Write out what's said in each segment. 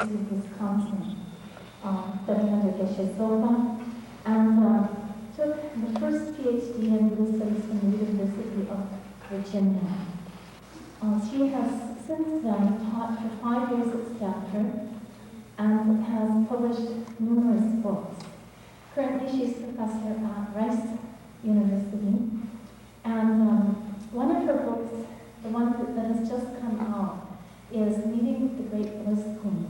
Wisconsin, studying under Geshe Soba, and took the first PhD in Buddhist studies from the University of Virginia. She has since then taught for 5 years at Stanford and has published numerous books. Currently, she's professor at Rice University, and one of her books, the one that has just come out, is Meeting the Great Bliss Queen,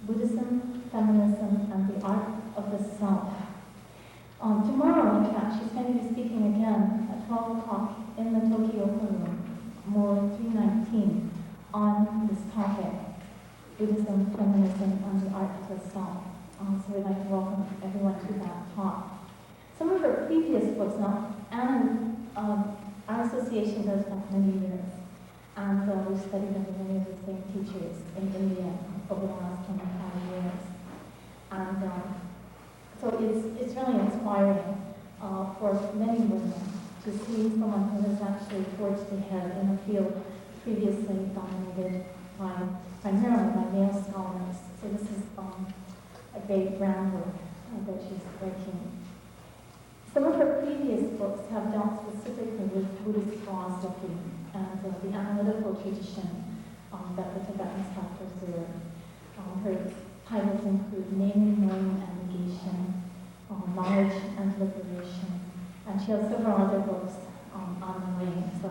Buddhism, Feminism, and the Art of the Self. Tomorrow, in fact, she's going to be speaking again at 12 o'clock in the Tokyo Room, More 319, on this topic, Buddhism, Feminism, and the Art of the Self. So we'd like to welcome everyone to that talk. Some of her previous books now, and our association goes back many years, and we've studied under many of the same teachers in India over the last 25 years. And so it's really inspiring for many women to see someone who has actually forged ahead in a field previously dominated primarily by male scholars. So this is a great groundwork that she's breaking. Some of her previous books have dealt specifically with Buddhist philosophy and the analytical tradition that the Tibetans have pursued. Her titles include Naming, Knowing, and Negation, Knowledge and Liberation, and she has several other books on the way, so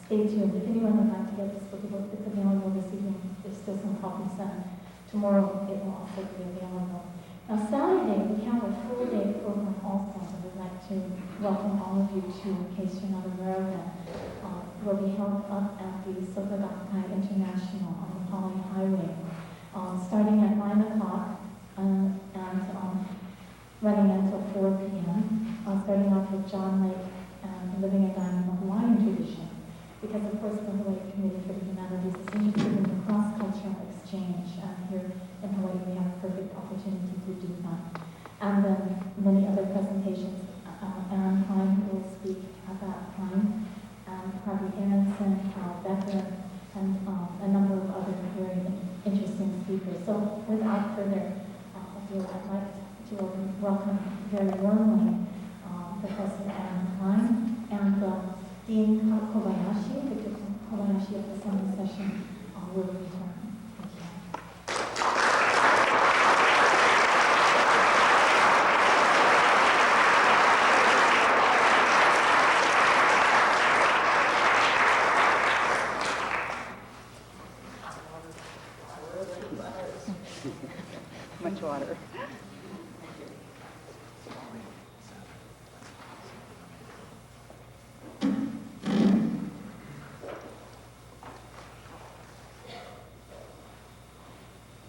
stay tuned. If anyone would like to get this book, it's available this evening. There's still some copies left. Tomorrow it will also be available. Now Saturday we have a full day program also that we'd like to welcome all of you to, in case you're not aware of it. Will be held up at the Soka Gakkai International on the Pali Highway, starting at 9 o'clock and running until 4 p.m. Starting off with John Lake and Living and Dying in the Hawaiian tradition, because of course the Hawaii Committee for the Humanities is interested in the cross-cultural exchange, and here in Hawaii we have a perfect opportunity to do that. And then many other presentations. AnneKlein will speak at that time, and Harvey Aronson, Carl Becker, and a number of other very interesting speakers. So without further ado, I'd like to welcome very warmly Professor AnneKlein and Dean Kobayashi. Victor Kobayashi of the Sunday session will return. Thank you. Much water.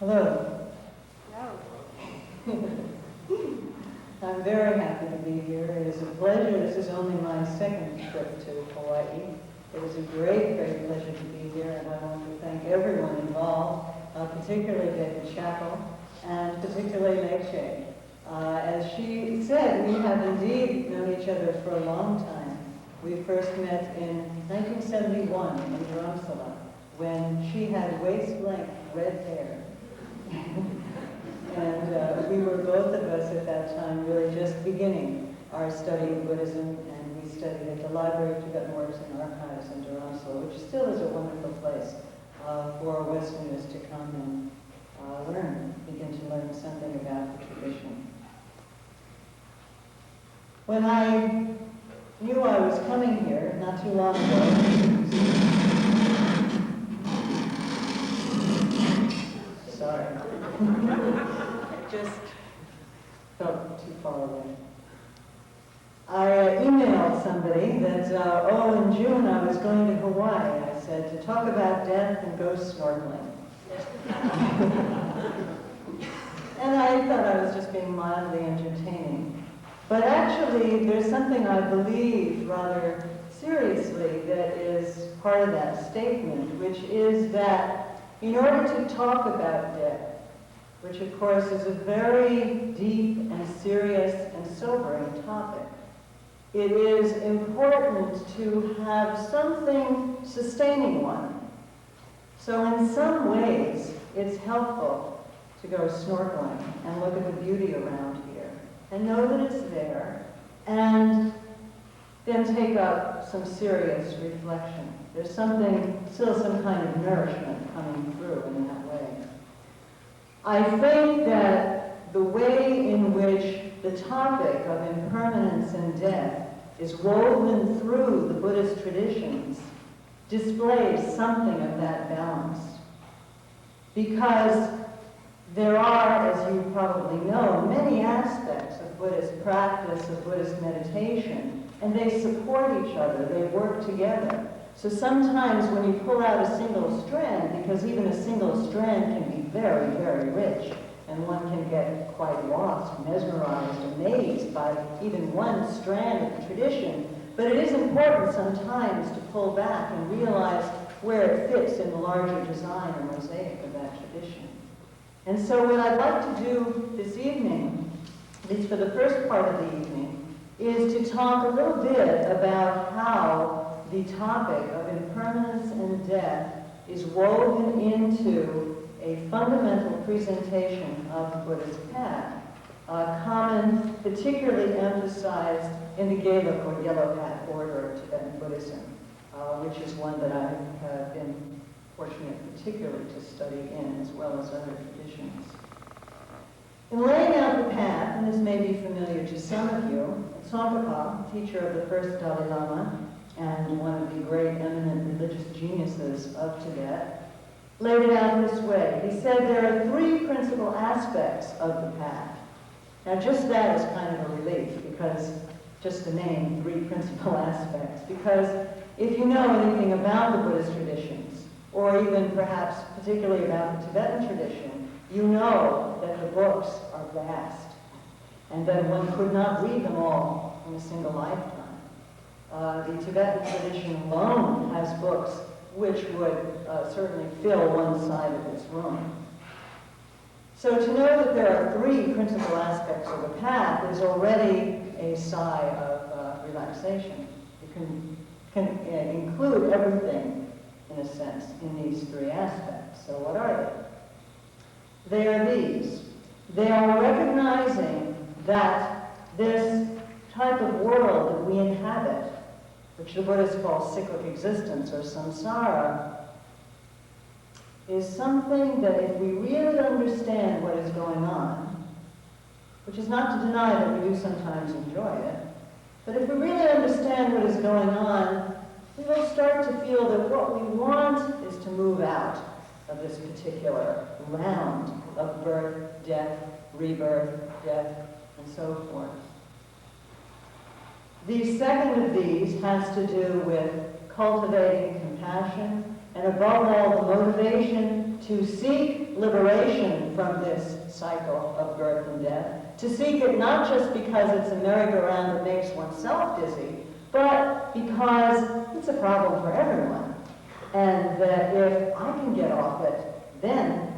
Hello. I'm very happy to be here. It is a pleasure. This is only my second trip to Hawaii. It is a great, great pleasure to be here, and I want to thank everyone involved, particularly David Chappell, and particularly Leche. As she said, we have indeed known each other for a long time. We first met in 1971 in Dharamsala, when she had waist-length red hair. And we were both of us at that time really just beginning our study of Buddhism, and we studied at the Library of Tibetan Works and Archives in Dharamsala, which still is a wonderful place for Westerners to come and begin to learn something about the tradition. When I knew I was coming here not too long ago, sorry. I just felt too far away. I emailed somebody that, in June I was going to Hawaii, I said, to talk about death and ghost snorkeling. And I thought I was just being mildly entertaining. But actually, there's something I believe rather seriously that is part of that statement, which is that in order to talk about death, which of course is a very deep and serious and sobering topic, it is important to have something sustaining one. So in some ways, it's helpful to go snorkeling and look at the beauty around here and know that it's there, and then take up some serious reflection. There's still some kind of nourishment coming through in that way. I think that the way in which the topic of impermanence and death is woven through the Buddhist traditions displays something of that balance. Because there are, as you probably know, many aspects of Buddhist practice, of Buddhist meditation, and they support each other, they work together. So sometimes when you pull out a single strand, because even a single strand can be very, very rich, and one can get quite lost, mesmerized, amazed by even one strand of the tradition. But it is important sometimes to pull back and realize where it fits in the larger design or mosaic of that tradition. And so what I'd like to do this evening, at least for the first part of the evening, is to talk a little bit about how the topic of impermanence and death is woven into a fundamental presentation of the Buddhist path, common, particularly emphasized in the Gelug or Yellow Path order of Tibetan Buddhism, which is one that I have been fortunate particularly to study in, as well as other traditions. In laying out the path, and this may be familiar to some of you, Tsongkhapa, teacher of the first Dalai Lama, and one of the great eminent religious geniuses of Tibet, laid it out this way. He said there are three principal aspects of the path. Now just that is kind of a relief, because just to name three principal aspects, because if you know anything about the Buddhist traditions, or even perhaps particularly about the Tibetan tradition, you know that the books are vast, and that one could not read them all in a single lifetime. The Tibetan tradition alone has books which would certainly fill one side of this room. So to know that there are three principal aspects of the path is already a sigh of relaxation. You can include everything, in a sense, in these three aspects. So what are they? They are these. They are recognizing that this type of world that we inhabit, which the Buddhists call cyclic existence or samsara, is something that if we really understand what is going on, which is not to deny that we do sometimes enjoy it, but if we really understand what is going on, we will start to feel that what we want is to move out of this particular round of birth, death, rebirth, death, and so forth. The second of these has to do with cultivating compassion, and above all, the motivation to seek liberation from this cycle of birth and death, to seek it not just because it's a merry-go-round that makes oneself dizzy, but because it's a problem for everyone, and that if I can get off it, then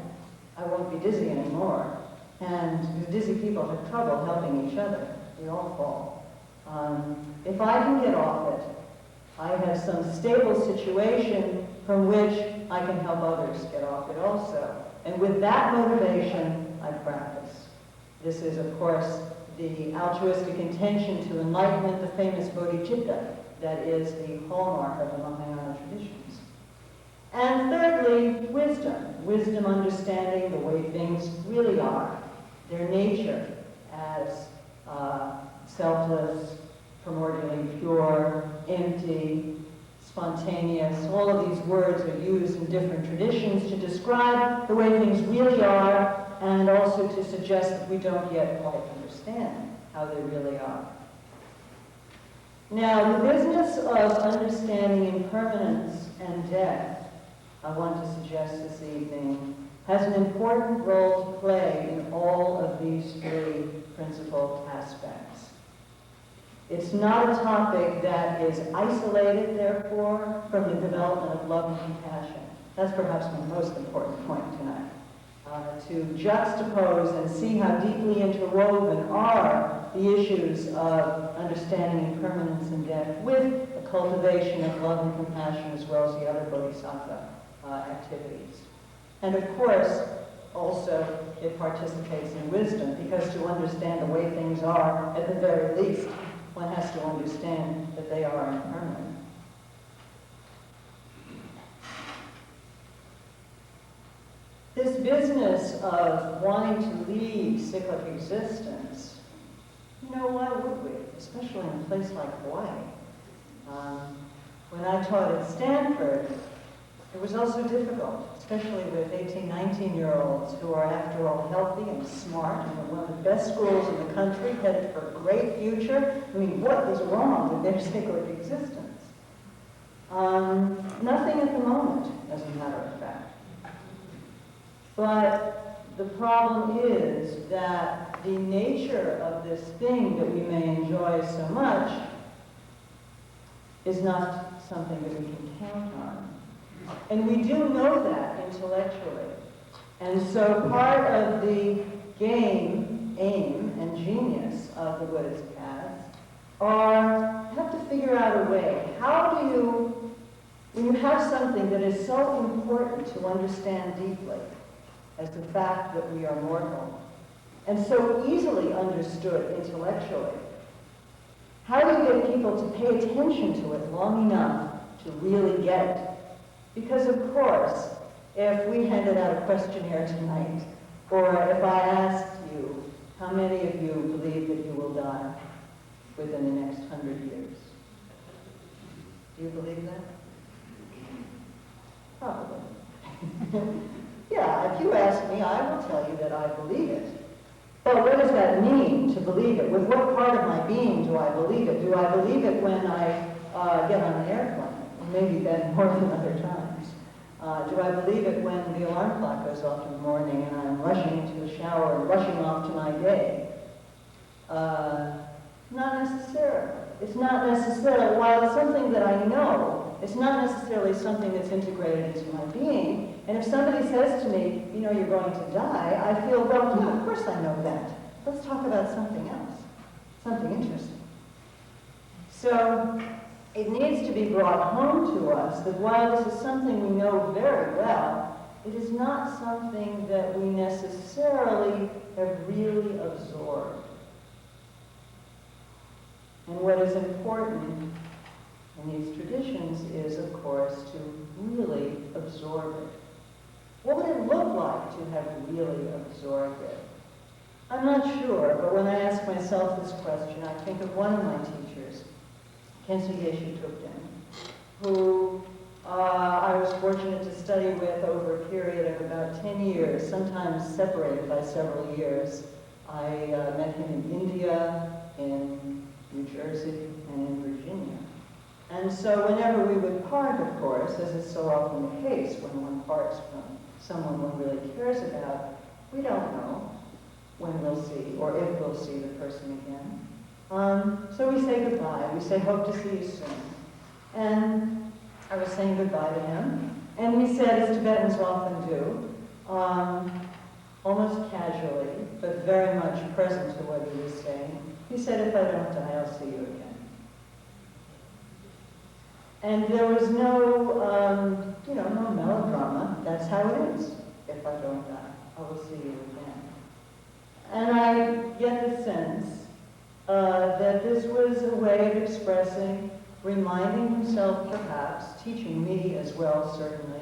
I won't be dizzy anymore. And dizzy people have trouble helping each other. We all fall. If I can get off it, I have some stable situation from which I can help others get off it also. And with that motivation, I practice. This is, of course, the altruistic intention to enlightenment, the famous bodhicitta, that is the hallmark of the Mahayana traditions. And thirdly, wisdom. Wisdom understanding the way things really are, their nature as selfless, primordially pure, empty, spontaneous. All of these words are used in different traditions to describe the way things really are, and also to suggest that we don't yet quite understand how they really are. Now, the business of understanding impermanence and death, I want to suggest this evening, has an important role to play in all of these three principal aspects. It's not a topic that is isolated, therefore, from the development of love and compassion. That's perhaps my most important point tonight. To juxtapose and see how deeply interwoven are the issues of understanding impermanence and death with the cultivation of love and compassion, as well as the other bodhisattva activities. And of course, also it participates in wisdom, because to understand the way things are, at the very least, one has to understand that they are impermanent. This business of wanting to lead cyclic existence, you know, why would we? Especially in a place like Hawaii. When I taught at Stanford, it was also difficult, especially with 18, 19-year-olds who are, after all, healthy and smart and one of the best schools in the country, headed for a great future. I mean, what is wrong with their cyclic existence? Nothing at the moment, as a matter of fact. But the problem is that the nature of this thing that we may enjoy so much is not something that we can count on. And we do know that intellectually. And so part of the game, aim, and genius of the Buddhist paths are, you have to figure out a way. How do you, when you have something that is so important to understand deeply, as the fact that we are mortal, and so easily understood intellectually, how do you get people to pay attention to it long enough to really get it? Because of course, if we handed out a questionnaire tonight, or if I asked you, how many of you believe that you will die within the next 100 years? Do you believe that? Probably. Yeah, if you ask me, I will tell you that I believe it. But what does that mean, to believe it? With what part of my being do I believe it? Do I believe it when I get on an airplane? Maybe then more than other times. Do I believe it when the alarm clock goes off in the morning and I'm rushing into the shower and rushing off to my day? Not necessarily. It's not necessarily, while it's something that I know, it's not necessarily something that's integrated into my being. And if somebody says to me, you know, you're going to die, I feel, well, yeah, of course I know that. Let's talk about something else, something interesting. So it needs to be brought home to us that while this is something we know very well, it is not something that we necessarily have really absorbed. And what is important in these traditions is, of course, to really absorb it. What would it look like to have really absorbed it? I'm not sure, but when I ask myself this question, I think of one of my teachers, Kensei Geshe Tupten, who I was fortunate to study with over a period of about 10 years, sometimes separated by several years. I met him in India, in New Jersey, and in Virginia. And so whenever we would part, of course, as is so often the case when one parts from someone one really cares about, we don't know when we'll see or if we'll see the person again. So we say goodbye. We say, hope to see you soon. And I was saying goodbye to him. And he said, as Tibetans often do, almost casually, but very much present to what he was saying, he said, if I don't die, I'll see you again. And there was no, no melodrama. That's how it is. If I don't die, I will see you again. And I get the sense that this was a way of expressing, reminding himself perhaps, teaching me as well certainly,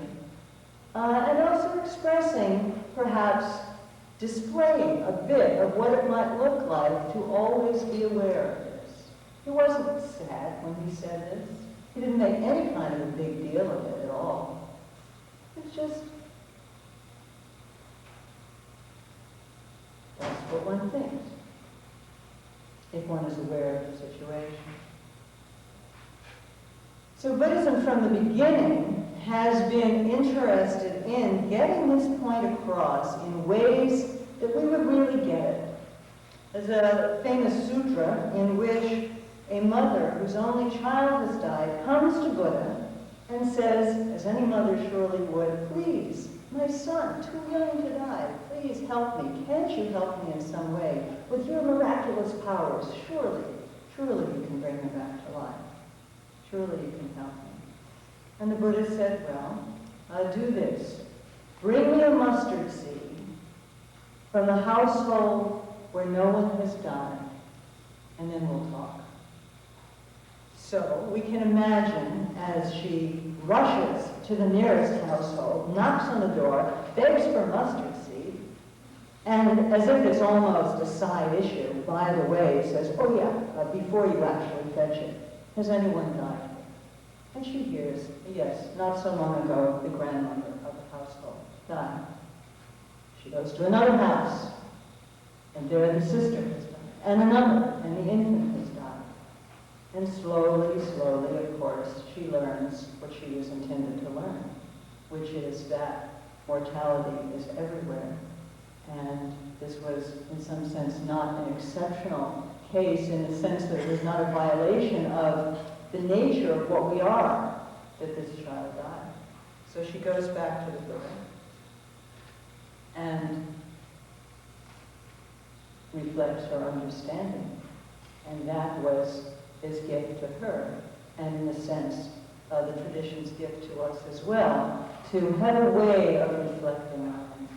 and also expressing, perhaps displaying a bit of what it might look like to always be aware of this. He wasn't sad when he said this. He didn't make any kind of a big deal of it at all. It's just, that's what one thinks, if one is aware of the situation. So Buddhism from the beginning has been interested in getting this point across in ways that we would really get it. There's a famous sutra in which a mother whose only child has died comes to Buddha and says, as any mother surely would, please, my son, too young to die, please help me. Can't you help me in some way? With your miraculous powers, surely you can bring me back to life. Surely you can help me. And the Buddha said, well, I'll do this. Bring me a mustard seed from the household where no one has died, and then we'll talk. So we can imagine as she rushes to the nearest household, knocks on the door, begs for mustard seed, and as if it's almost a side issue, by the way, says, oh yeah, before you actually fetch it, has anyone died? And she hears, yes, not so long ago, the grandmother of the household died. She goes to another house, and there the sister has died, and another, and the infant has died. And slowly, slowly, of course, she learns what she was intended to learn, which is that mortality is everywhere. And this was, in some sense, not an exceptional case in the sense that it was not a violation of the nature of what we are, that this child died. So she goes back to the Buddha and reflects her understanding. And that was his gift to her, and in a sense, the tradition's gift to us as well, to have a way of reflecting on things.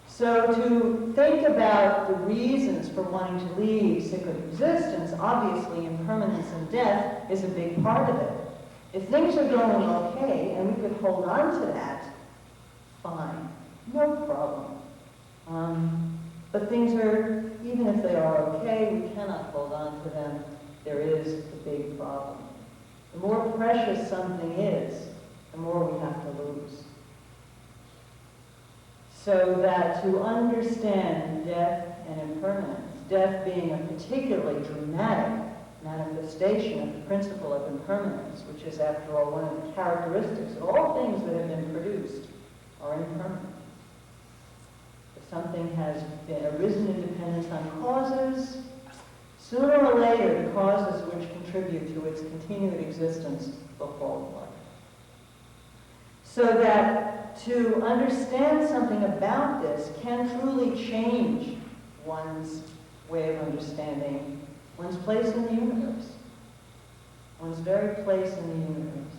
So to think about the reasons for wanting to leave cyclic existence, obviously impermanence and death is a big part of it. If things are going okay, and we could hold on to that, fine, no problem. But things are, even if they are okay, we cannot hold on to them. There is a big problem. The more precious something is, the more we have to lose. So that to understand death and impermanence, death being a particularly dramatic manifestation of the principle of impermanence, which is, after all, one of the characteristics of all things that have been produced are impermanent. If something has arisen in dependence on causes, sooner or later, the causes which contribute to its continued existence will fall apart. So that to understand something about this can truly change one's way of understanding one's place in the universe, one's very place in the universe.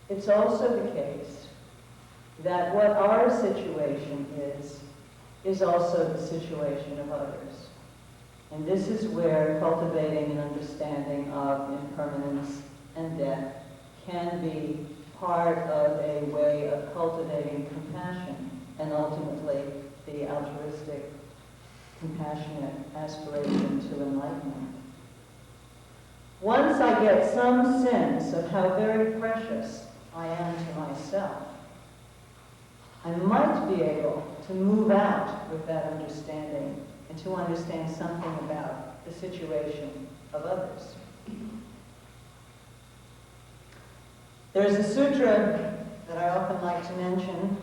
It's also the case that what our situation is also the situation of others. And this is where cultivating an understanding of impermanence and death can be part of a way of cultivating compassion and ultimately the altruistic, compassionate aspiration to enlightenment. Once I get some sense of how very precious I am to myself, I might be able to move out with that understanding and to understand something about the situation of others. There's a sutra that I often like to mention.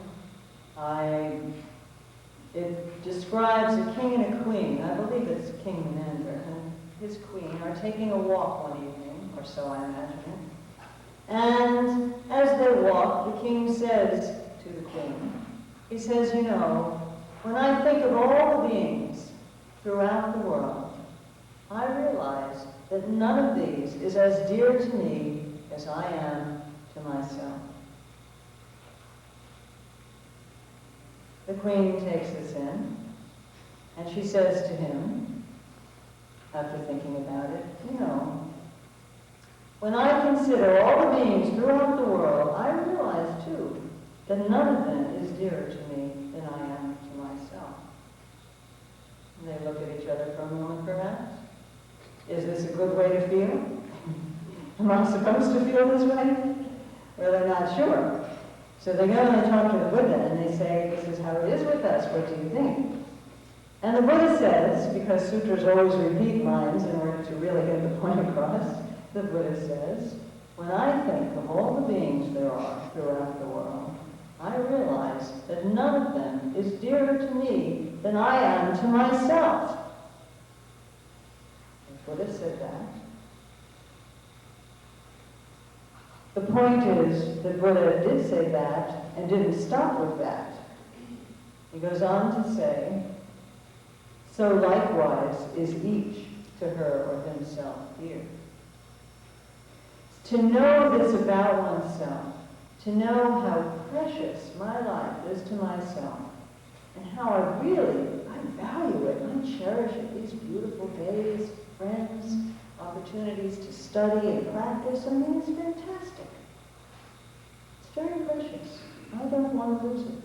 It describes a king and a queen. I believe it's King Menander and his queen are taking a walk one evening, or so I imagine it. And as they walk, the king says to the queen, he says, you know, when I think of all the beings throughout the world, I realize that none of these is as dear to me as I am to myself. The queen takes this in, and she says to him, after thinking about it, you know, when I consider all the beings throughout the world, I realize, too, that none of them is dearer to me than I am to myself. And they look at each other for a moment, perhaps. Is this a good way to feel? Am I supposed to feel this way? Well, they're not sure. So they go and they talk to the Buddha, and they say, this is how it is with us. What do you think? And the Buddha says, because sutras always repeat lines in order to really get the point across, the Buddha says, when I think of all the beings there are throughout the world, I realize that none of them is dearer to me than I am to myself. The Buddha said that. The point is that Buddha did say that and didn't stop with that. He goes on to say, so likewise is each to her or himself here. To know this about oneself, to know how precious my life is to myself, and how I value it, I cherish it, these beautiful days, friends, opportunities to study and practice. I mean, it's fantastic. It's very precious. I don't want to lose it.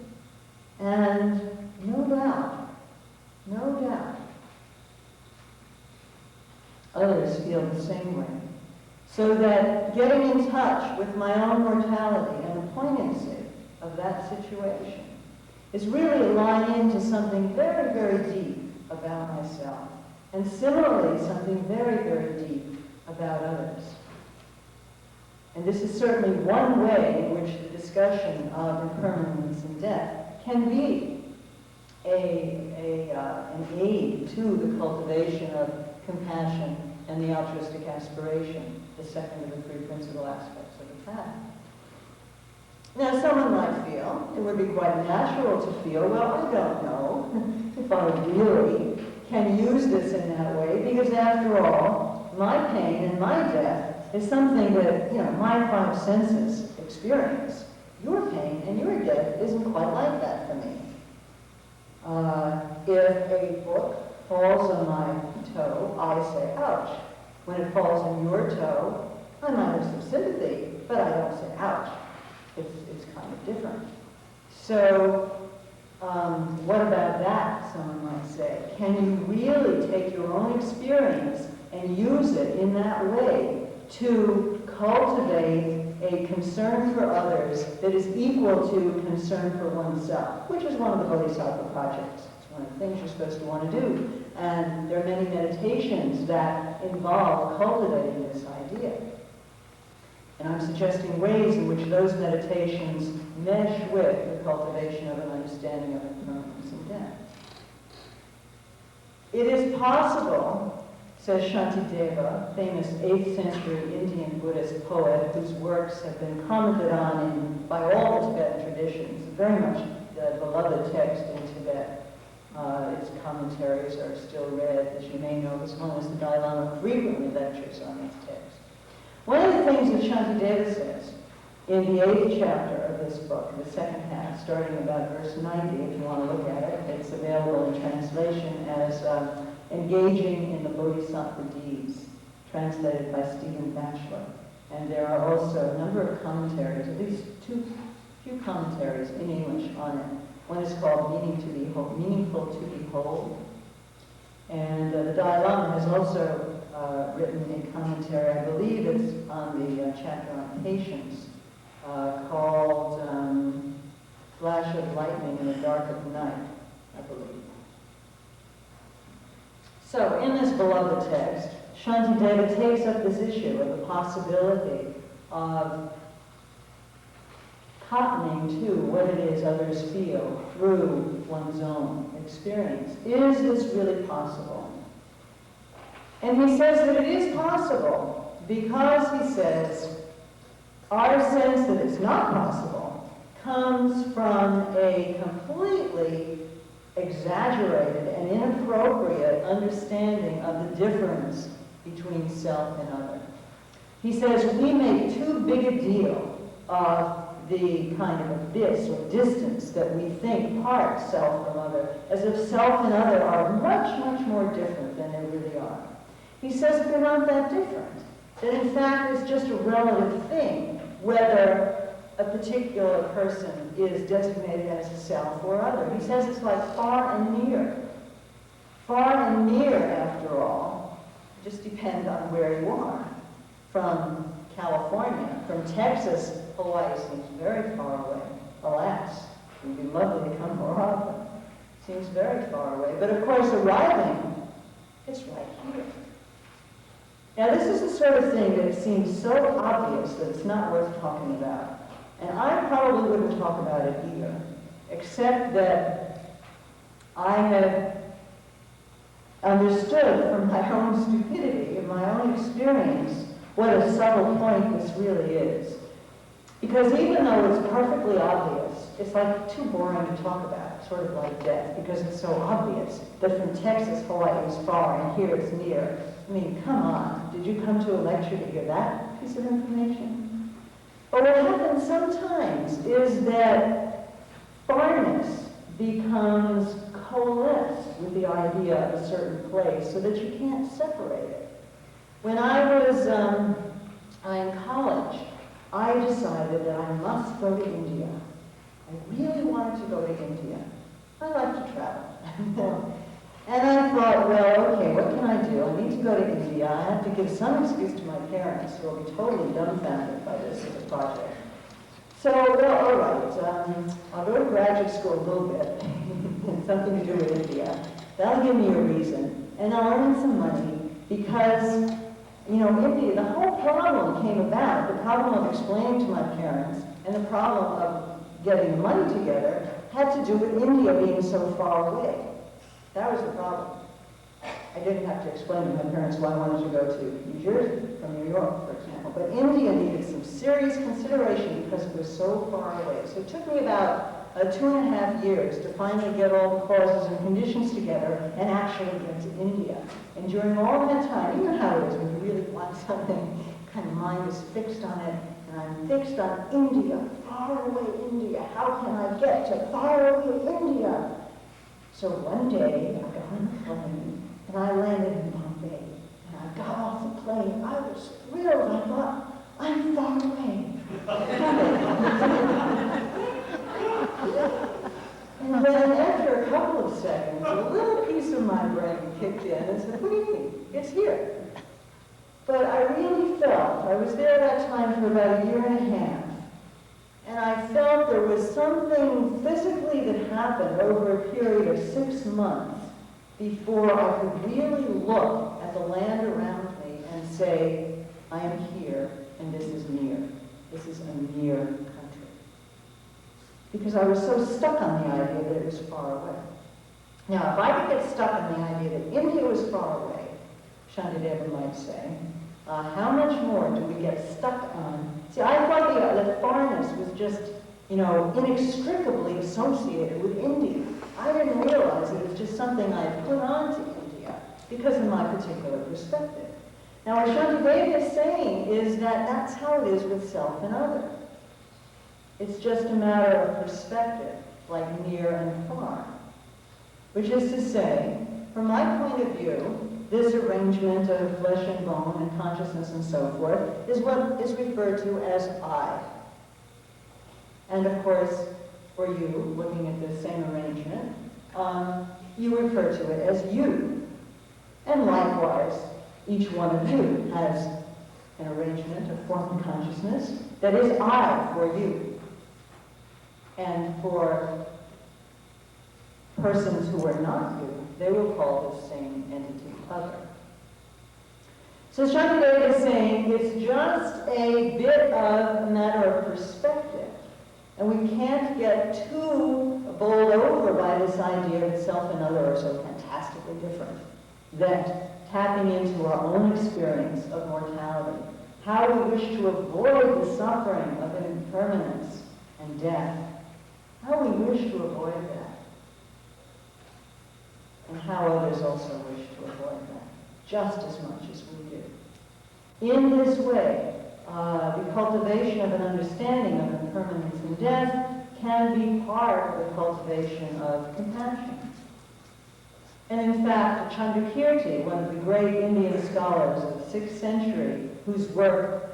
And no doubt, others feel the same way. So that getting in touch with my own mortality and the poignancy of that situation is really a line into something very, very deep about myself. And similarly, something very, very deep about others. And this is certainly one way in which the discussion of impermanence and death can be an aid to the cultivation of compassion and the altruistic aspiration, the second of the three principal aspects of the path. Now, someone might feel, it would be quite natural to feel, well, I don't know if I really can use this in that way, because after all, my pain and my death is something that, my five senses experience. Your pain and your death isn't quite like that for me. If a book falls on my toe, I say, ouch. When it falls on your toe, I might have some sympathy, but I don't say, ouch. It's kind of different. So, what about that, someone might say? Can you really take your own experience and use it in that way to cultivate a concern for others that is equal to concern for oneself, which is one of the Bodhisattva projects. It's one of the things you're supposed to want to do. And there are many meditations that involve cultivating this idea. And I'm suggesting ways in which those meditations mesh with the cultivation of an understanding of impermanence and death. It is possible, says Shantideva, famous 8th century Indian Buddhist poet whose works have been commented on by all the Tibetan traditions, very much the beloved text in Tibet. Its commentaries are still read, as you may know, as long as the Dalai Lama frequently lectures on this text. One of the things that Shantideva says in the 8th chapter of this book, the second half, starting about verse 90, if you want to look at it, it's available in translation as Engaging in the Bodhisattva Deeds, translated by Stephen Batchelor. And there are also a number of commentaries, at least few commentaries in English on it. One is called Meaningful to Behold. And the Dalai Lama has also written a commentary, I believe it's on the chapter on patience, called Flash of Lightning in the Dark of Night, I believe. So, in this beloved text, Shantideva takes up this issue of the possibility of cottoning to what it is others feel through one's own experience. Is this really possible? And he says that it is possible because, he says, our sense that it's not possible comes from a completely exaggerated and inappropriate understanding of the difference between self and other. He says we make too big a deal of the kind of abyss or distance that we think parts self from other, as if self and other are much, much more different than they really are. He says they're not that different, that in fact it's just a relative thing, whether a particular person is designated as a self or other. He says it's like far and near. Far and near, after all, just depend on where you are. From California, from Texas, Hawaii seems very far away. Alas, it would be lovely to come more often. Seems very far away. But of course, arriving, it's right here. Now, this is the sort of thing that seems so obvious that it's not worth talking about. And I probably wouldn't talk about it either, except that I have understood from my own stupidity and my own experience what a subtle point this really is. Because even though it's perfectly obvious, it's like too boring to talk about. sort of like death, because it's so obvious that from Texas, Hawaii is far, and here it's near. I mean, come on, did you come to a lecture to hear that piece of information? But what happens sometimes is that farness becomes coalesced with the idea of a certain place so that you can't separate it. When I was in college, I decided that I must go to India. I really wanted to go to India. I like to travel. And I thought, well, okay, what can I do? I need to go to India. I have to give some excuse to my parents, who will be totally dumbfounded by this as a project. So, well, all right, I'll go to graduate school a little bit, something to do with India. That'll give me a reason, and I'll earn some money, because, you know, India, the whole problem came about, the problem of explaining to my parents, and the problem of getting the money together, had to do with India being so far away. That was the problem. I didn't have to explain to my parents why I wanted to go to New Jersey from New York, for example. But India needed some serious consideration because it was so far away. So it took me about 2.5 years to finally get all the causes and conditions together and actually get to India. And during all that time, you know how it is when you really want something, kind of mind is fixed on it, and I'm fixed on India, far away India. How can I get to far away India? So one day, I got on a plane, and I landed in Bombay. And I got off the plane. I was thrilled. I thought, I'm far away. And then after a couple of seconds, a little piece of my brain kicked in and said, what do you mean? It's here. But I really felt, I was there that time for about 1.5 years, and I felt there was something physically that happened over a period of 6 months before I could really look at the land around me and say, I am here, and this is near. This is a near country. Because I was so stuck on the idea that it was far away. Now, if I could get stuck on the idea that India was far away, Shantideva might say, how much more do we get stuck on? See, I thought that farness was just, you know, inextricably associated with India. I didn't realize it was just something I had put on to India because of my particular perspective. Now, what Shantideva is saying is that that's how it is with self and other. It's just a matter of perspective, like near and far. Which is to say, from my point of view, this arrangement of flesh and bone and consciousness and so forth is what is referred to as I. And of course, for you, looking at this same arrangement, you refer to it as you. And likewise, each one of you has an arrangement of form of consciousness that is I for you. And for persons who are not you, they will call this same entity other. So Shantideva is saying it's just a bit of a matter of perspective. And we can't get too bowled over by this idea that self and other are so fantastically different. That tapping into our own experience of mortality, how we wish to avoid the suffering of impermanence and death, how we wish to avoid that. And how others also wish to avoid that, just as much as we do. In this way, the cultivation of an understanding of impermanence and death can be part of the cultivation of compassion. And in fact, Chandrakirti, one of the great Indian scholars of the 6th century, whose work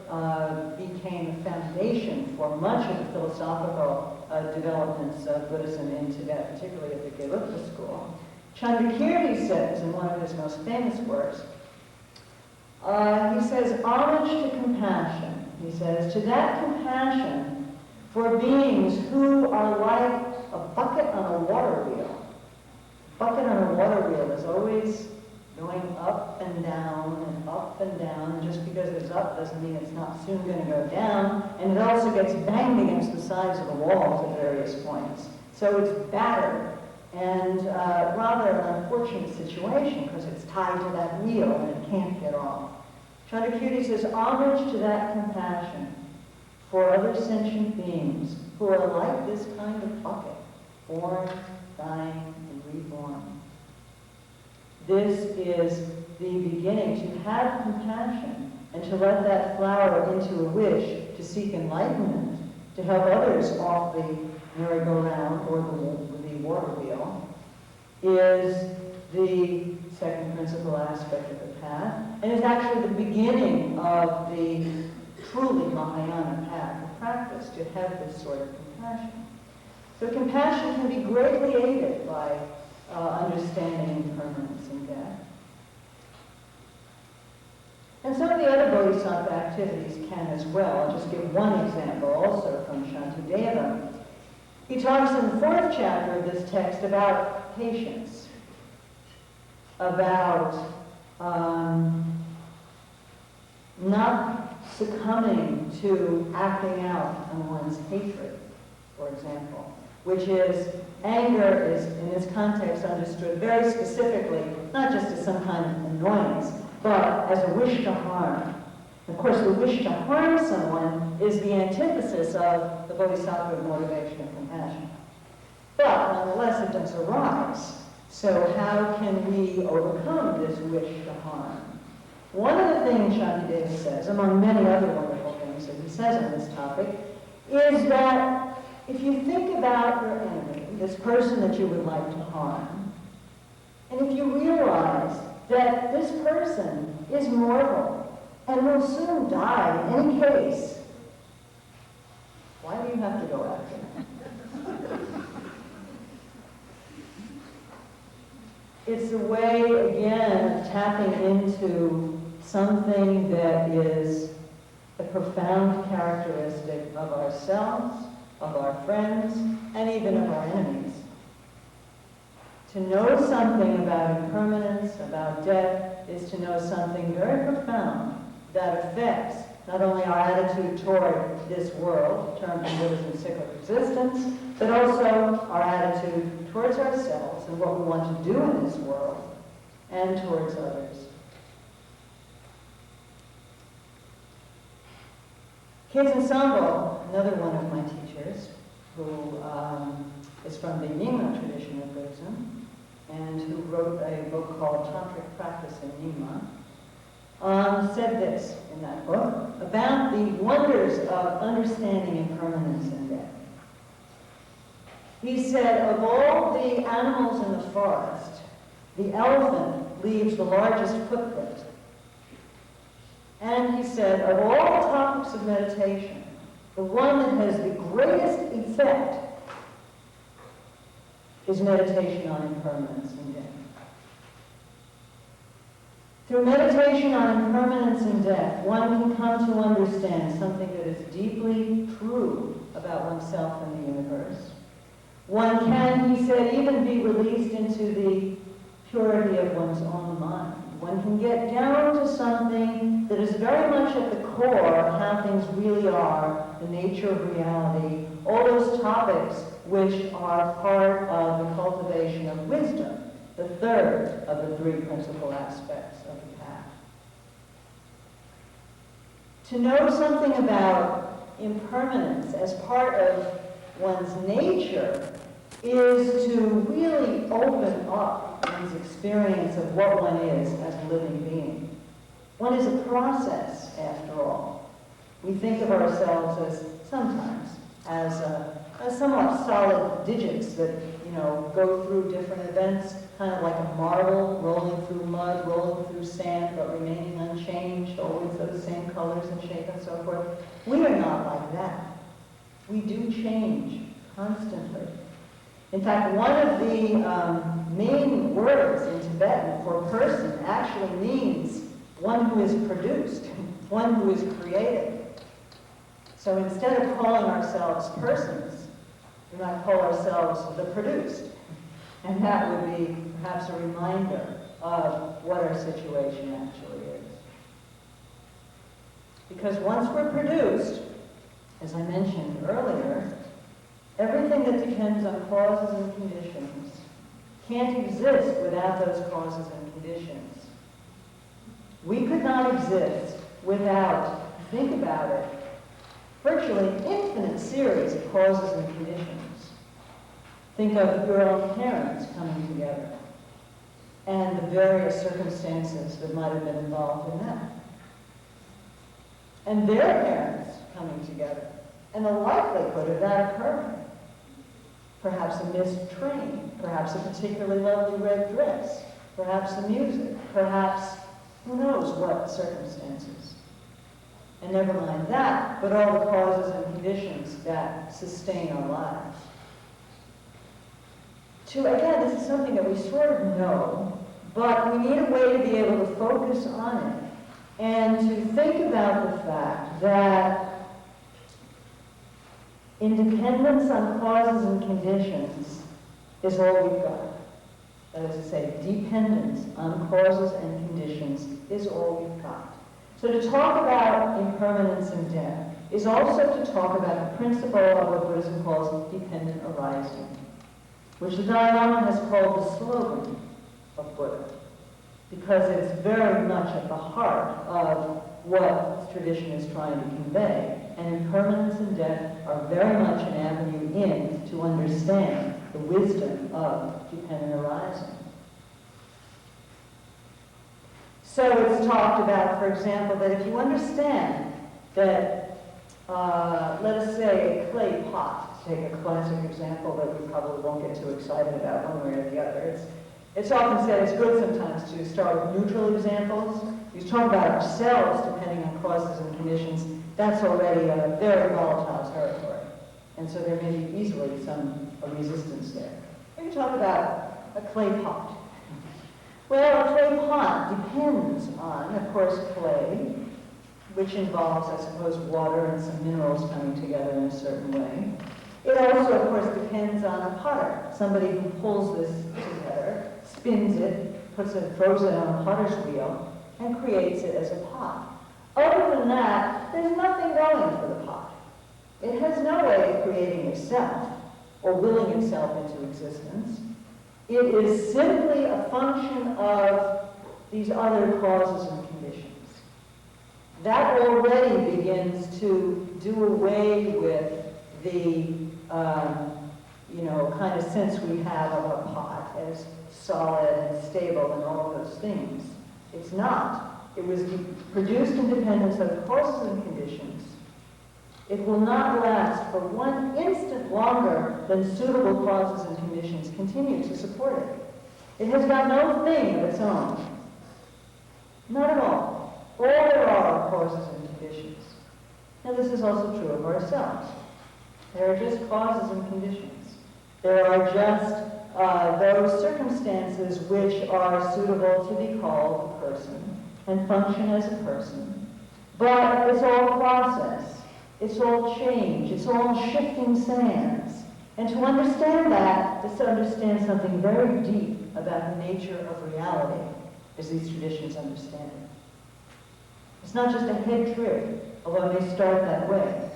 became the foundation for much of the philosophical developments of Buddhism in Tibet, particularly at the Gelugpa school, Chandrakirti says in one of his most famous works, he says, homage to compassion. He says, to that compassion for beings who are like a bucket on a water wheel. A bucket on a water wheel is always going up and down and up and down. Just because it's up doesn't mean it's not soon going to go down. And it also gets banged against the sides of the walls at various points. So it's battered. And rather an unfortunate situation because it's tied to that wheel and it can't get off. Chandrakirti says, homage to that compassion for other sentient beings who are like this kind of bucket, born dying, and reborn. This is the beginning, to have compassion and to let that flower into a wish to seek enlightenment, to help others off the merry-go-round or the water wheel, is the second principal aspect of the path, and is actually the beginning of the truly Mahayana path of practice, to have this sort of compassion. So compassion can be greatly aided by understanding impermanence and death. And some of the other bodhisattva activities can as well. I'll just give one example also from Shantideva. He talks in the 4th chapter of this text about patience, about not succumbing to acting out on one's hatred, for example, which is, anger is, in this context, understood very specifically, not just as some kind of annoyance, but as a wish to harm. Of course, the wish to harm someone is the antithesis of the bodhisattva motivation of compassion. But nonetheless, it does arise. So how can we overcome this wish to harm? One of the things Shantideva says, among many other wonderful things that he says on this topic, is that if you think about your enemy, this person that you would like to harm, and if you realize that this person is mortal and will soon die in any case, why do you have to go after him? It's a way, again, of tapping into something that is a profound characteristic of ourselves, of our friends, and even of our enemies. To know something about impermanence, about death, is to know something very profound that affects not only our attitude toward this world, termed in Buddhism cyclic existence, but also our attitude towards ourselves and what we want to do in this world, and towards others. Keizen Sambo, another one of my teachers, who is from the Nyingma tradition of Buddhism, and who wrote a book called Tantric Practice in Nyingma, said this in that book about the wonders of understanding impermanence and death. He said, of all the animals in the forest, the elephant leaves the largest footprint. And he said, of all topics of meditation, the one that has the greatest effect is meditation on impermanence and death. Through meditation on impermanence and death, one can come to understand something that is deeply true about oneself and the universe. One can, he said, even be released into the purity of one's own mind. One can get down to something that is very much at the core of how things really are, the nature of reality, all those topics which are part of the cultivation of wisdom, the third of the 3 principal aspects of the path. To know something about impermanence as part of one's nature is to really open up one's experience of what one is as a living being. One is a process, after all. We think of ourselves as sometimes as somewhat solid digits that, go through different events, kind of like a marble rolling through mud, rolling through sand, but remaining unchanged, always of the same colors and shape and so forth. We are not like that. We do change constantly. In fact, one of the main words in Tibetan for person actually means one who is produced, one who is created. So instead of calling ourselves persons, we might call ourselves the produced. And that would be perhaps a reminder of what our situation actually is. Because once we're produced, as I mentioned earlier, everything that depends on causes and conditions can't exist without those causes and conditions. We could not exist without, think about it, virtually infinite series of causes and conditions. Think of your own parents coming together and the various circumstances that might have been involved in that. And their parents coming together and the likelihood of that occurring. Perhaps a missed train, perhaps a particularly lovely red dress, perhaps the music, perhaps who knows what circumstances. And never mind that, but all the causes and conditions that sustain our lives. Again, this is something that we sort of know, but we need a way to be able to focus on it and to think about the fact that independence on causes and conditions is all we've got. That is to say, dependence on causes and conditions is all we've got. So to talk about impermanence and death is also to talk about the principle of what Buddhism calls dependent arising, which the Dalai Lama has called the slogan of Buddha, because it's very much at the heart of what this tradition is trying to convey. And impermanence and death are very much an avenue in to understand the wisdom of dependent arising. So it's talked about, for example, that if you understand that, let us say, a clay pot, to take a classic example that we probably won't get too excited about one way or the other. It's often said it's good sometimes to start with neutral examples. You talk about ourselves, depending on causes and conditions, that's already a very volatile territory. And so there may be easily a resistance there. When you talk about a clay pot, well, a clay pot depends on, of course, clay, which involves, I suppose, water and some minerals coming together in a certain way. It also, of course, depends on a potter, somebody who pulls this together, spins it, throws it on a potter's wheel, and creates it as a pot. Other than that, there's nothing going for the pot. It has no way of creating itself or willing itself into existence. It is simply a function of these other causes and conditions. That already begins to do away with the kind of sense we have of a pot as solid and stable and all of those things. It's not. It was produced in dependence of causes and conditions. It will not last for one instant longer than suitable causes and conditions continue to support it. It has got no thing of its own. Not at all. All there are causes and conditions. Now this is also true of ourselves. There are just causes and conditions. There are just those circumstances which are suitable to be called a person and function as a person. But it's all process. It's all change. It's all shifting sands. And to understand that is to understand something very deep about the nature of reality, as these traditions understand it. It's not just a head trick, although it may start that way.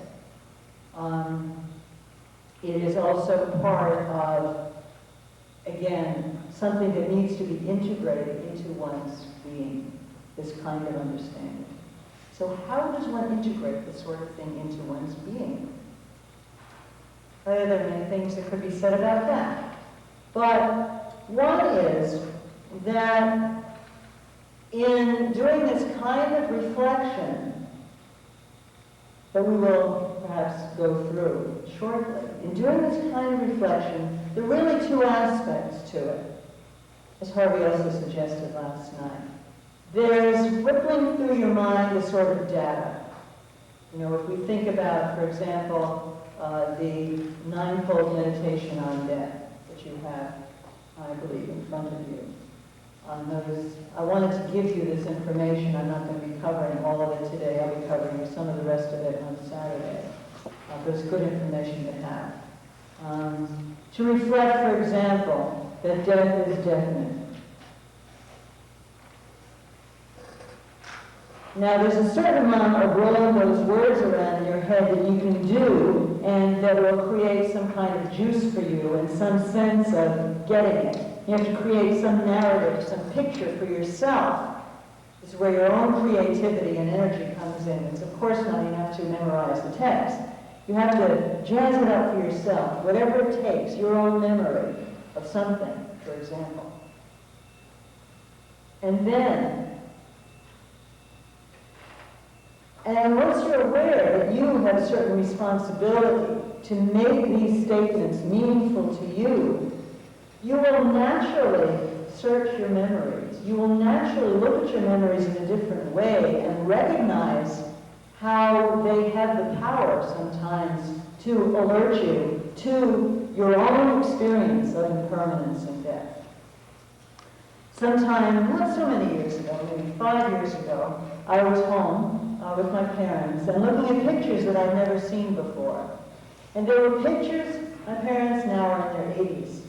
It is also part of, again, something that needs to be integrated into one's being, this kind of understanding. So how does one integrate this sort of thing into one's being? There are many things that could be said about that. But one is that in doing this kind of reflection that we will perhaps go through shortly, in doing this kind of reflection, there are really two aspects to it, as Harvey also suggested last night. There's rippling through your mind a sort of data. If we think about, for example, the ninefold meditation on death that you have, I believe, in front of you. Notice, I wanted to give you this information. I'm not going to be covering all of it today. I'll be covering some of the rest of it on Saturday. But it's good information to have. To reflect, for example, that death is definite. Now, there's a certain amount of rolling those words around in your head that you can do, and that will create some kind of juice for you and some sense of getting it. You have to create some narrative, some picture for yourself. This is where your own creativity and energy comes in. It's of course not enough to memorize the text. You have to jazz it up for yourself, whatever it takes, your own memory of something, for example. And once you're aware that you have a certain responsibility to make these statements meaningful to you, you will naturally search your memories. You will naturally look at your memories in a different way and recognize how they have the power sometimes to alert you to your own experience of impermanence and death. Sometime, not so many years ago, maybe 5 years ago, I was home with my parents and looking at pictures that I'd never seen before. And there were pictures, my parents now are in their 80s.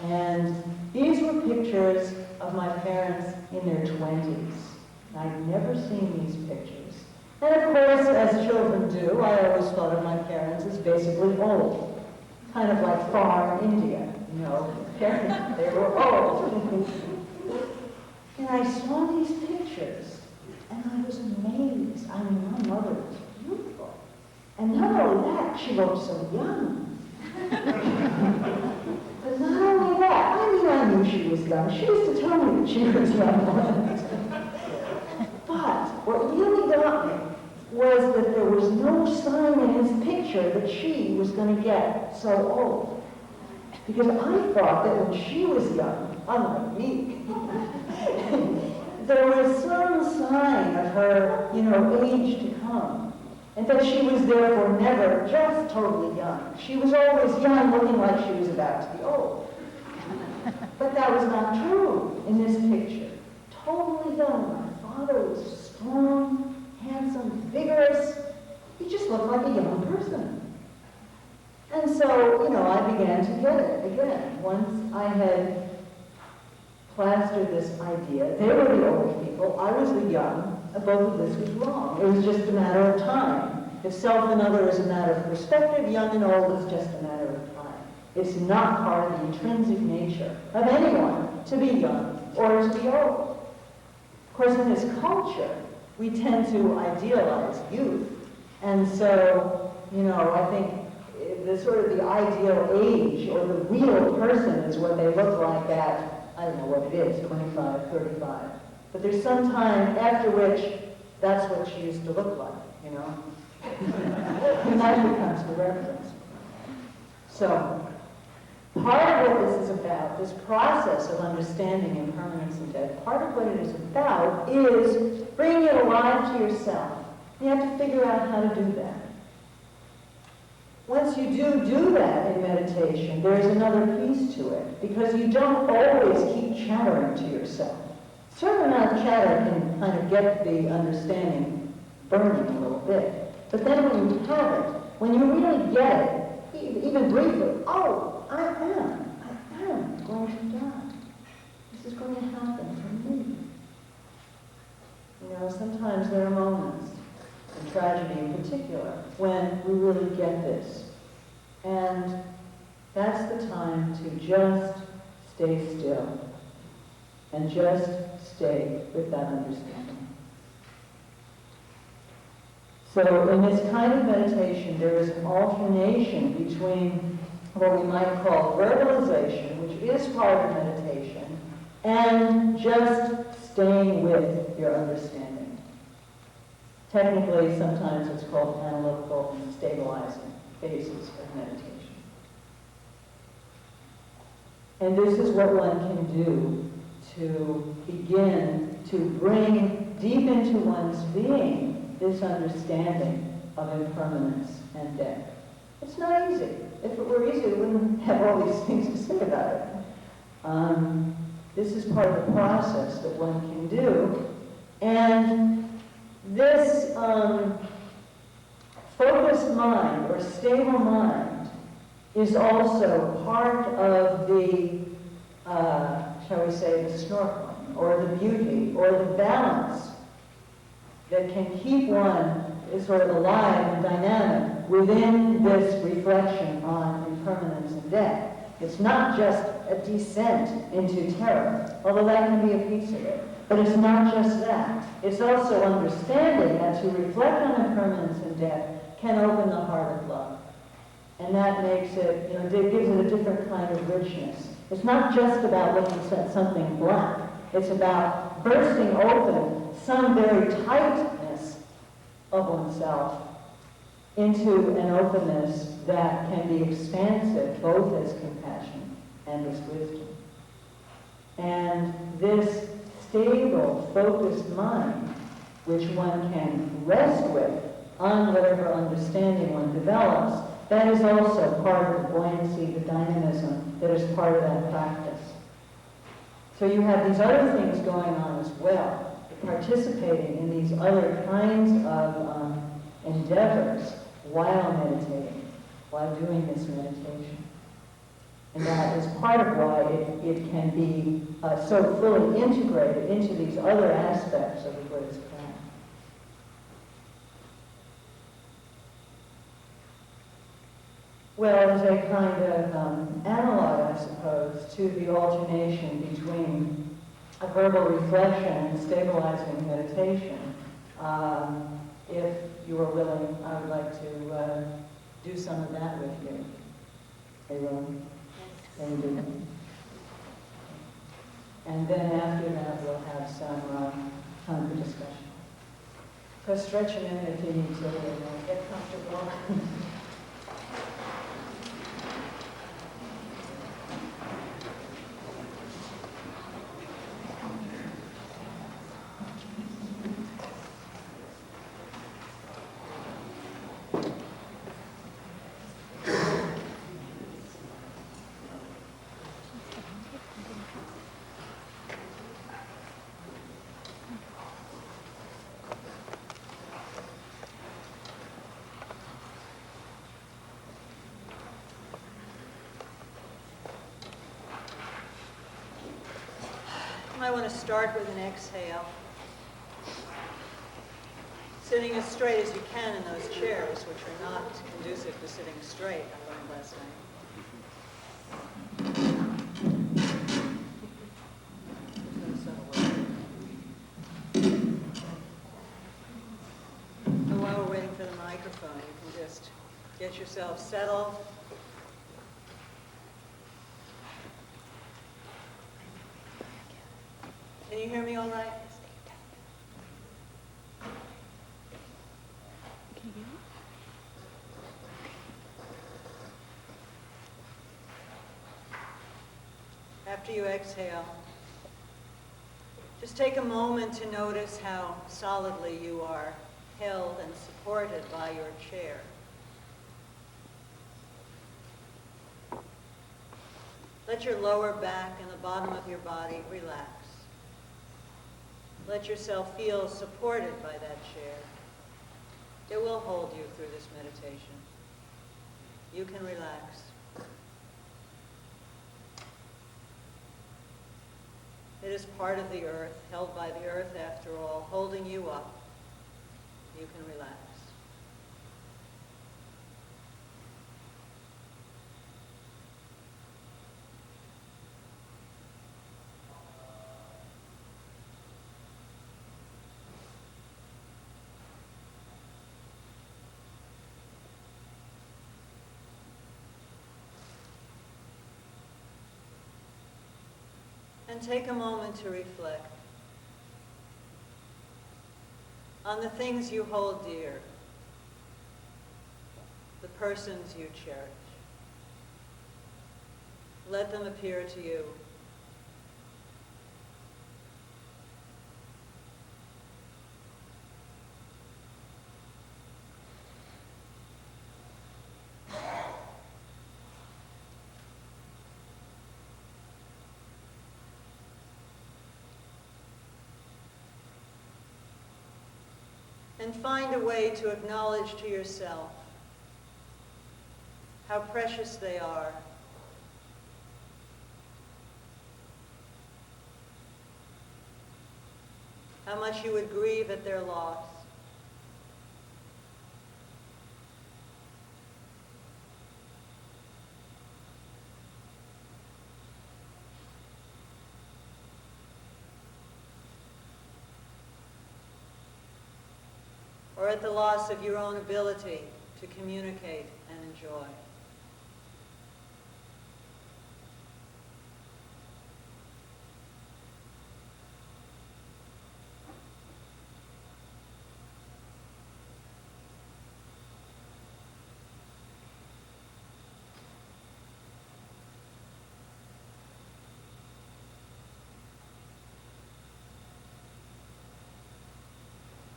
And these were pictures of my parents in their 20s. I'd never seen these pictures. And of course, as children do, I always thought of my parents as basically old. Kind of like far India, you know. They were old. And I saw these pictures, and I was amazed. I mean, my mother was beautiful. And not only that, she looked so young. But not only that, I knew she was young. She used to tell me that she was young. But what really got me was that there was no sign in his picture that she was going to get so old. Because I thought that when she was young, unlike me, there was some sign of her, age to come. And that she was therefore never just totally young. She was always young, looking like she was about to be old. But that was not true in this picture. Totally young. My father was strong, handsome, vigorous. He just looked like a young person. And so, I began to get it again. Once I had plastered this idea, they were the old people, I was the young, both of this was wrong. It was just a matter of time. If self and other is a matter of perspective, young and old is just a matter of time. It's not part of the intrinsic nature of anyone to be young or to be old. Of course, in this culture, we tend to idealize youth. And so, I think the ideal age or the real person is what they look like at, I don't know what it is, 25, 35. But there's some time after which that's what she used to look like, And that becomes the reference. So, part of what this is about, this process of understanding impermanence and death, part of what it is about is bringing it alive to yourself. You have to figure out how to do that. Once you do that in meditation, there's another piece to it, because you don't always keep chattering to yourself. A certain amount of chatter can kind of get the understanding burning a little bit. But then when you have it, when you really get it, even briefly, oh, I am going to die. This is going to happen to me. Sometimes there are moments, in tragedy in particular, when we really get this. And that's the time to just stay still and just stay with that understanding. So in this kind of meditation, there is an alternation between what we might call verbalization, which is part of meditation, and just staying with your understanding. Technically, sometimes it's called analytical and stabilizing phases of meditation. And this is what one can do to begin to bring deep into one's being this understanding of impermanence and death. It's not easy. If it were easy, we wouldn't have all these things to say about it. This is part of the process that one can do. And this focused mind or stable mind is also part of the, shall we say, the snorkeling or the beauty or the balance that can keep one sort of alive and dynamic within this reflection on impermanence and death. It's not just a descent into terror, although that can be a piece of it. But it's not just that. It's also understanding that to reflect on impermanence and death can open the heart of love. And that makes it, it gives it a different kind of richness. It's not just about looking at something blank. It's about bursting open some very tightness of oneself into an openness that can be expansive, both as compassion and as wisdom. And this stable, focused mind, which one can rest with on whatever understanding one develops, that is also part of the buoyancy, the dynamism that is part of that practice. So you have these other things going on as well, participating in these other kinds of endeavors while meditating, while doing this meditation. And that is part of why it can be so fully integrated into these other aspects of the Buddhist practice. Well, as a kind of analog, I suppose, to the alternation between a verbal reflection and stabilizing meditation, if you are willing, I would like to do some of that with you. Are you willing? Can you do that? And then after that, we'll have some time for discussion. So stretch a minute if you need to get comfortable. You might want to start with an exhale. Sitting as straight as you can in those chairs, which are not conducive to sitting straight, I learned last night. And while we're waiting for the microphone, you can just get yourself settled. Can you hear me all right? After you exhale, just take a moment to notice how solidly you are held and supported by your chair. Let your lower back and the bottom of your body relax. Let yourself feel supported by that chair. It will hold you through this meditation. You can relax. It is part of the earth, held by the earth after all, holding you up. You can relax. And take a moment to reflect on the things you hold dear, the persons you cherish. Let them appear to you. And find a way to acknowledge to yourself how precious they are. How much you would grieve at their loss. Or at the loss of your own ability to communicate and enjoy.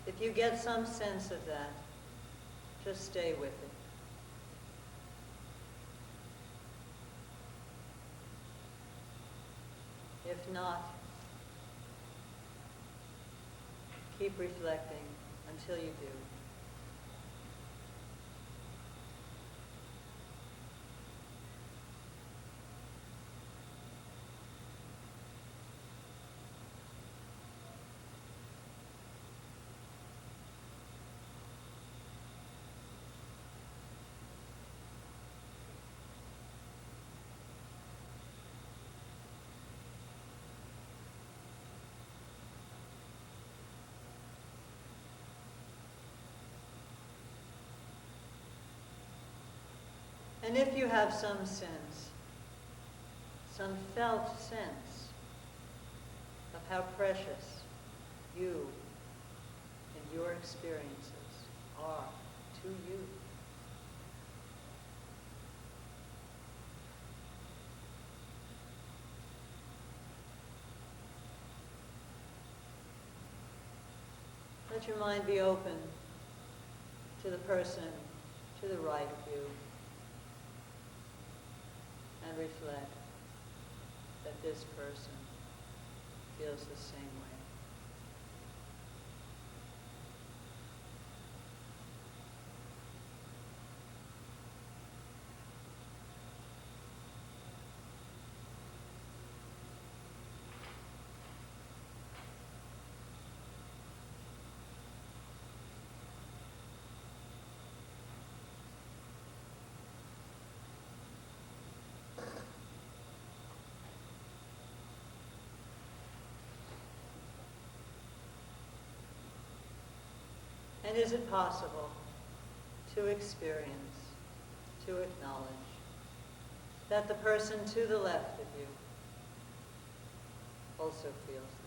If you get some sense of that, just stay with it. If not, keep reflecting until you do. And if you have some sense, some felt sense of how precious you and your experiences are to you, let your mind be open to the person to the right of you, and reflect that this person feels the same way. And is it possible to experience, to acknowledge that the person to the left of you also feels this?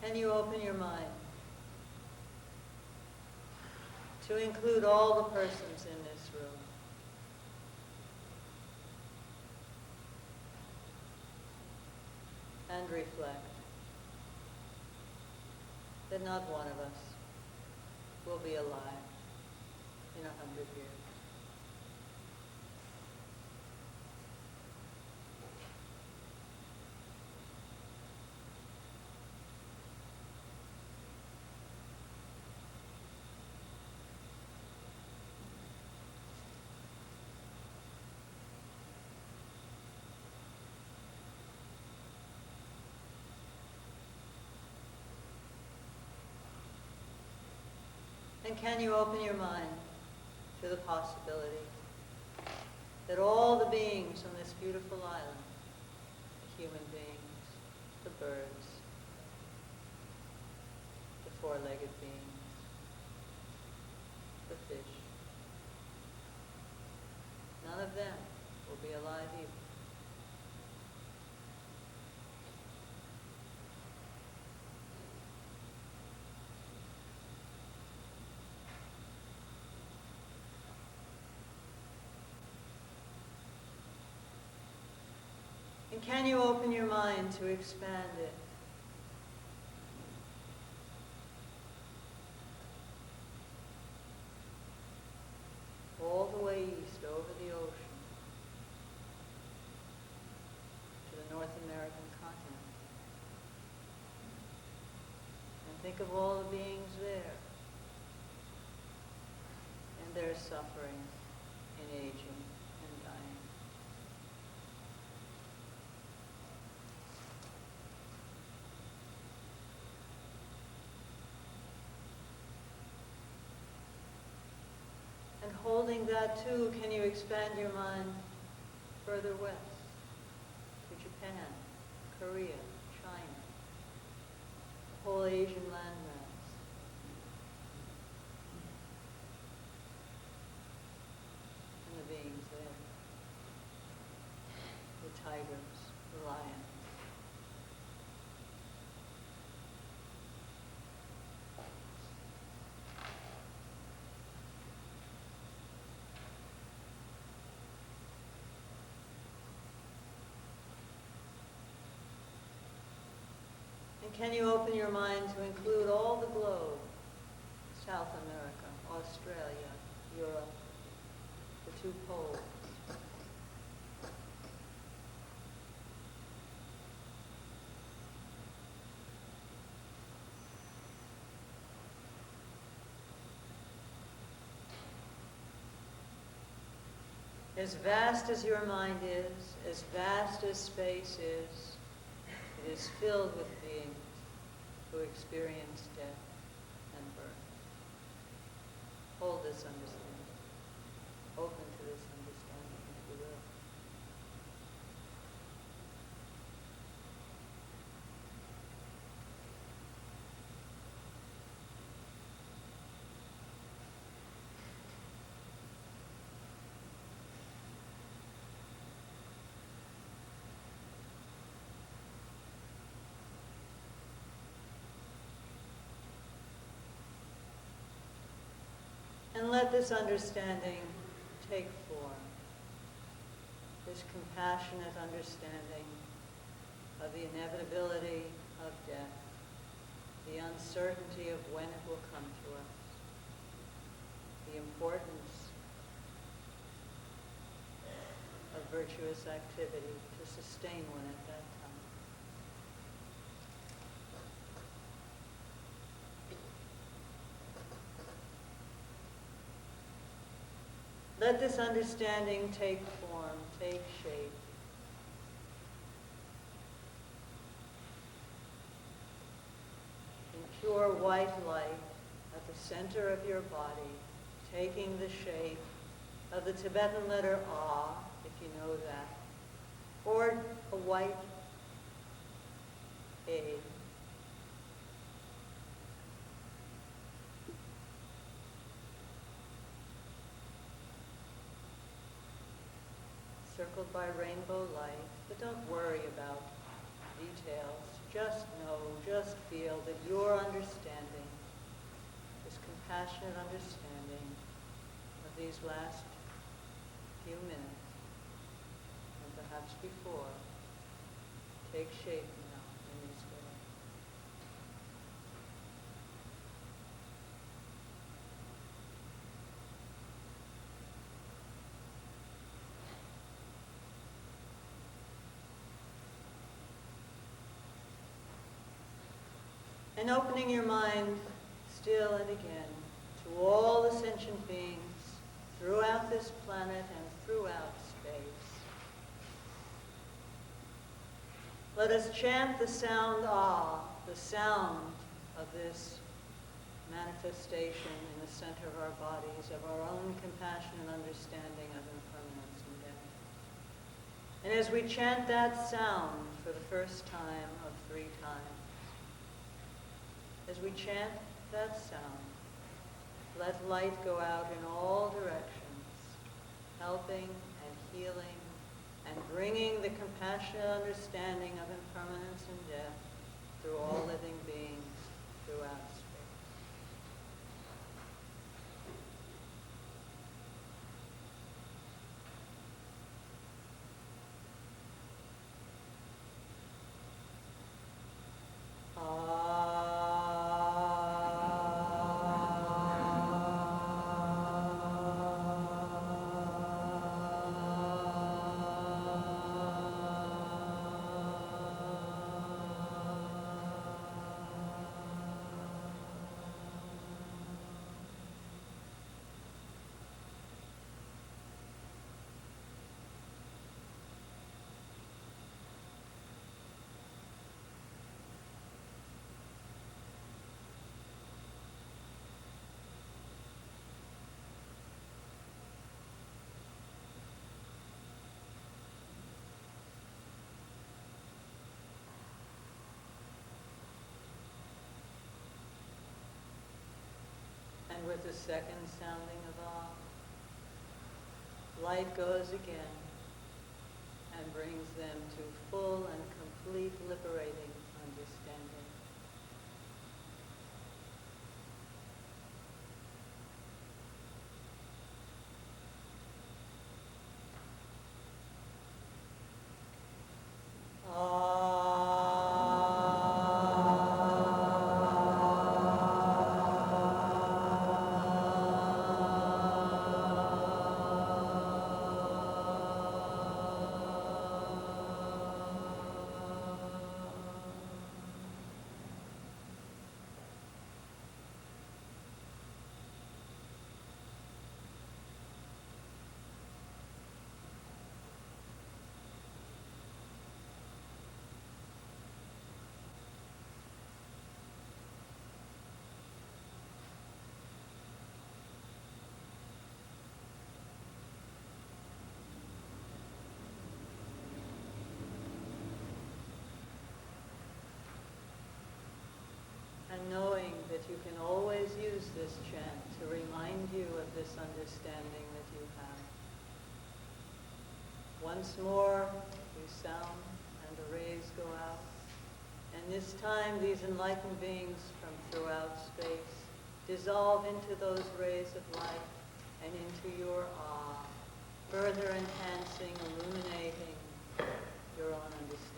Can you open your mind to include all the persons in this room? And reflect that not one of us will be alive in 100 years. And can you open your mind to the possibility that all the beings on this beautiful island, the human beings, the birds, the four-legged beings, the fish, none of them will be alive either. And can you open your mind to expand it? All the way east over the ocean to the North American continent. And think of all the beings there and their suffering in aging and dying. holding that too, can you expand your mind further west to Japan, Korea, China, the whole Asian landmass? And the beings there. The tigers, the lions. And can you open your mind to include all the globe? South America, Australia, Europe, the two poles. As vast as your mind is, as vast as space is, it is filled with beings who experience death and birth. Hold this understanding. Open to this understanding, if you will. And let this understanding take form, this compassionate understanding of the inevitability of death, the uncertainty of when it will come to us, the importance of virtuous activity to sustain one at that time. Let this understanding take form, take shape. In pure white light at the center of your body, taking the shape of the Tibetan letter Ah, if you know that, or a white A. Circled by rainbow light, but don't worry about details. Just know, just feel that your understanding, this compassionate understanding of these last few minutes, and perhaps before, take shape now in this way. And opening your mind still and again to all the sentient beings throughout this planet and throughout space. Let us chant the sound Ah, the sound of this manifestation in the center of our bodies, of our own compassion and understanding of impermanence and death. And as we chant that sound for the first time of 3 times, as we chant that sound, let light go out in all directions, helping and healing and bringing the compassionate understanding of impermanence and death through all living beings throughout space. with the second sounding of awe, light goes again and brings them to full and complete liberating understanding. And knowing that you can always use this chant to remind you of this understanding that you have. Once more, we sound and the rays go out. And this time, these enlightened beings from throughout space dissolve into those rays of light and into your awe, further enhancing, illuminating your own understanding.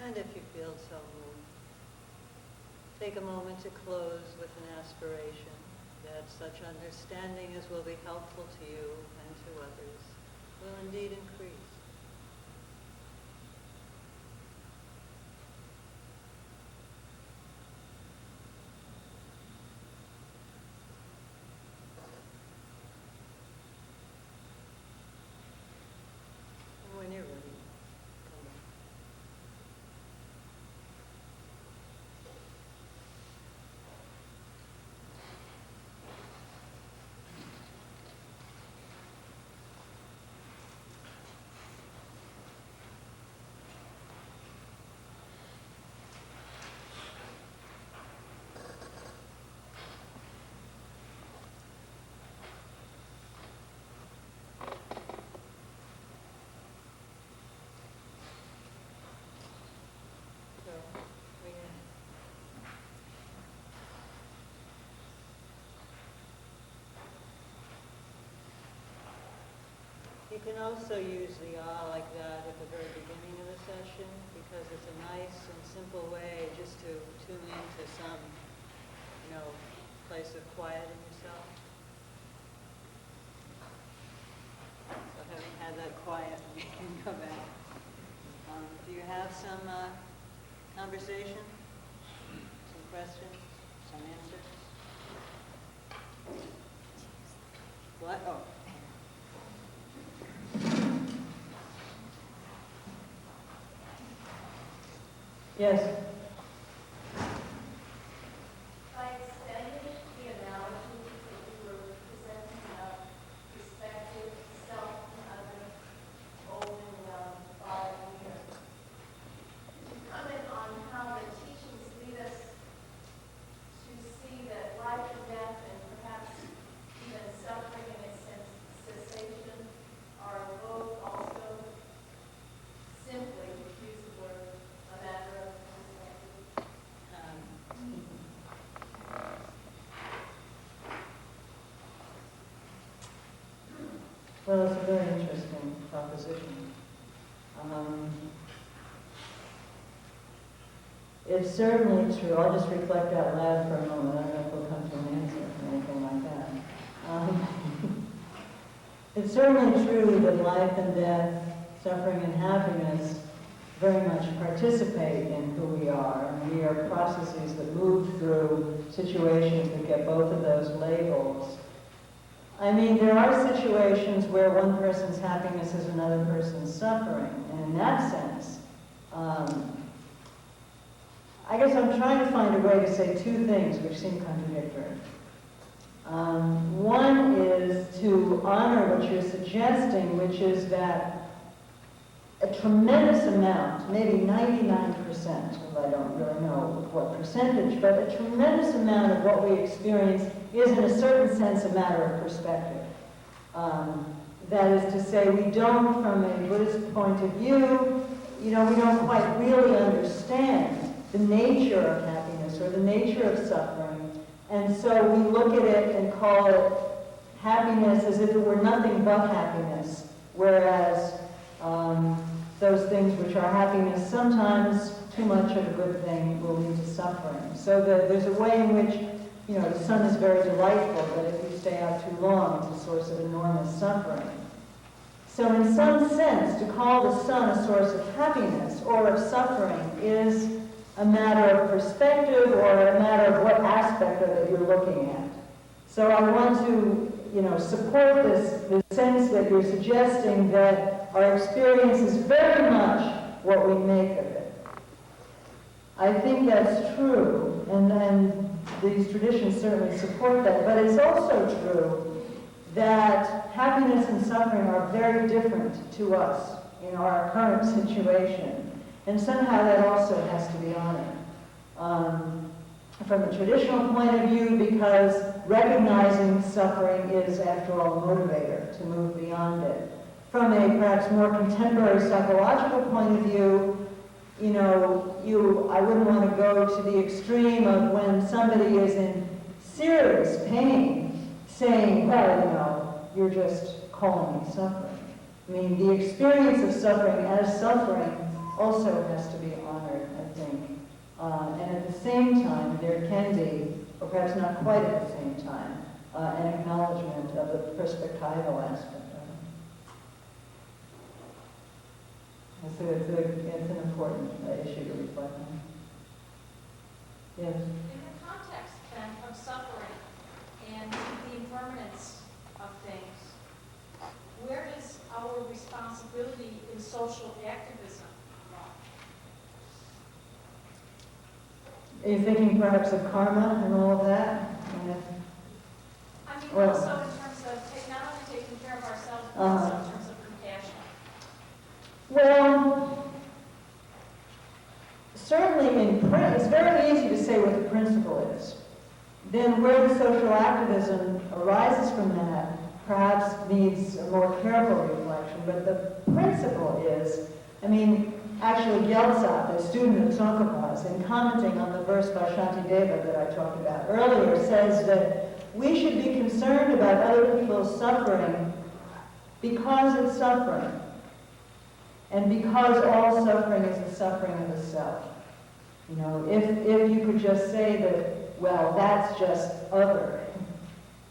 And if you feel so moved, take a moment to close with an aspiration that such understanding as will be helpful to you and to others will indeed increase. And when you're ready, come back. So, you can also use the ah like that at the very beginning of the session because it's a nice and simple way just to tune into some, place of quiet in yourself. So having had that quiet, you can go back. Do you have some conversation? Some questions? Some answers? What? Oh. Yes. I extended the analogy that you were presenting of perspective, self, and other old and 5 years. To comment on how the teachings lead us to see that life and death and perhaps even suffering and its cessation are both also simply, to use the word, a matter of understanding. Well, it's a very interesting proposition. It's certainly true. I'll just reflect out loud for a moment. I don't know if we'll come to an answer or anything like that. It's certainly true that life and death, suffering and happiness very much participate in who we are. And we are processes that move through situations that get both of those labels. I mean, there are situations where one person's happiness is another person's suffering. And in that sense, I guess I'm trying to find a way to say two things which seem contradictory. One is to honor what you're suggesting, which is that a tremendous amount, maybe 99%, well, I don't really know what percentage, but a tremendous amount of what we experience is in a certain sense a matter of perspective. That is to say, we don't, from a Buddhist point of view, we don't quite really understand the nature of happiness or the nature of suffering. And so we look at it and call it happiness as if it were nothing but happiness, whereas those things which are happiness, sometimes too much of a good thing will lead to suffering. So there's a way in which, the sun is very delightful, but if you stay out too long, it's a source of enormous suffering. So in some sense, to call the sun a source of happiness or of suffering is a matter of perspective or a matter of what aspect of it you're looking at. So I want to, support this sense that you're suggesting that our experience is very much what we make of it. I think that's true, and these traditions certainly support that, but it's also true that happiness and suffering are very different to us in our current situation. And somehow that also has to be honored. From a traditional point of view, because recognizing suffering is, after all, a motivator to move beyond it. From a perhaps more contemporary psychological point of view, I wouldn't want to go to the extreme of when somebody is in serious pain, saying, well, you're just calling me suffering. I mean, the experience of suffering as suffering also has to be honored, I think. And at the same time, there can be, or perhaps not quite at the same time, an acknowledgement of the perspectival aspect of it. So it's an important issue to reflect on. Yes? In the context, then, of suffering and the impermanence of things, where does our responsibility in social activism lie? Are you thinking perhaps of karma and all of that? I mean, Well, also in terms of not only taking care of ourselves, but also in terms of compassion. Well, certainly in print, it's very easy to say what the principle is. Then where the social activism arises from that perhaps needs a more careful reflection, but the principle is, actually Gyaltsab, a student of Tsongkhapa's, in commenting on the verse by Shantideva that I talked about earlier, says that we should be concerned about other people's suffering because it's suffering, and because all suffering is the suffering of the self. If you could just say that, well, that's just other,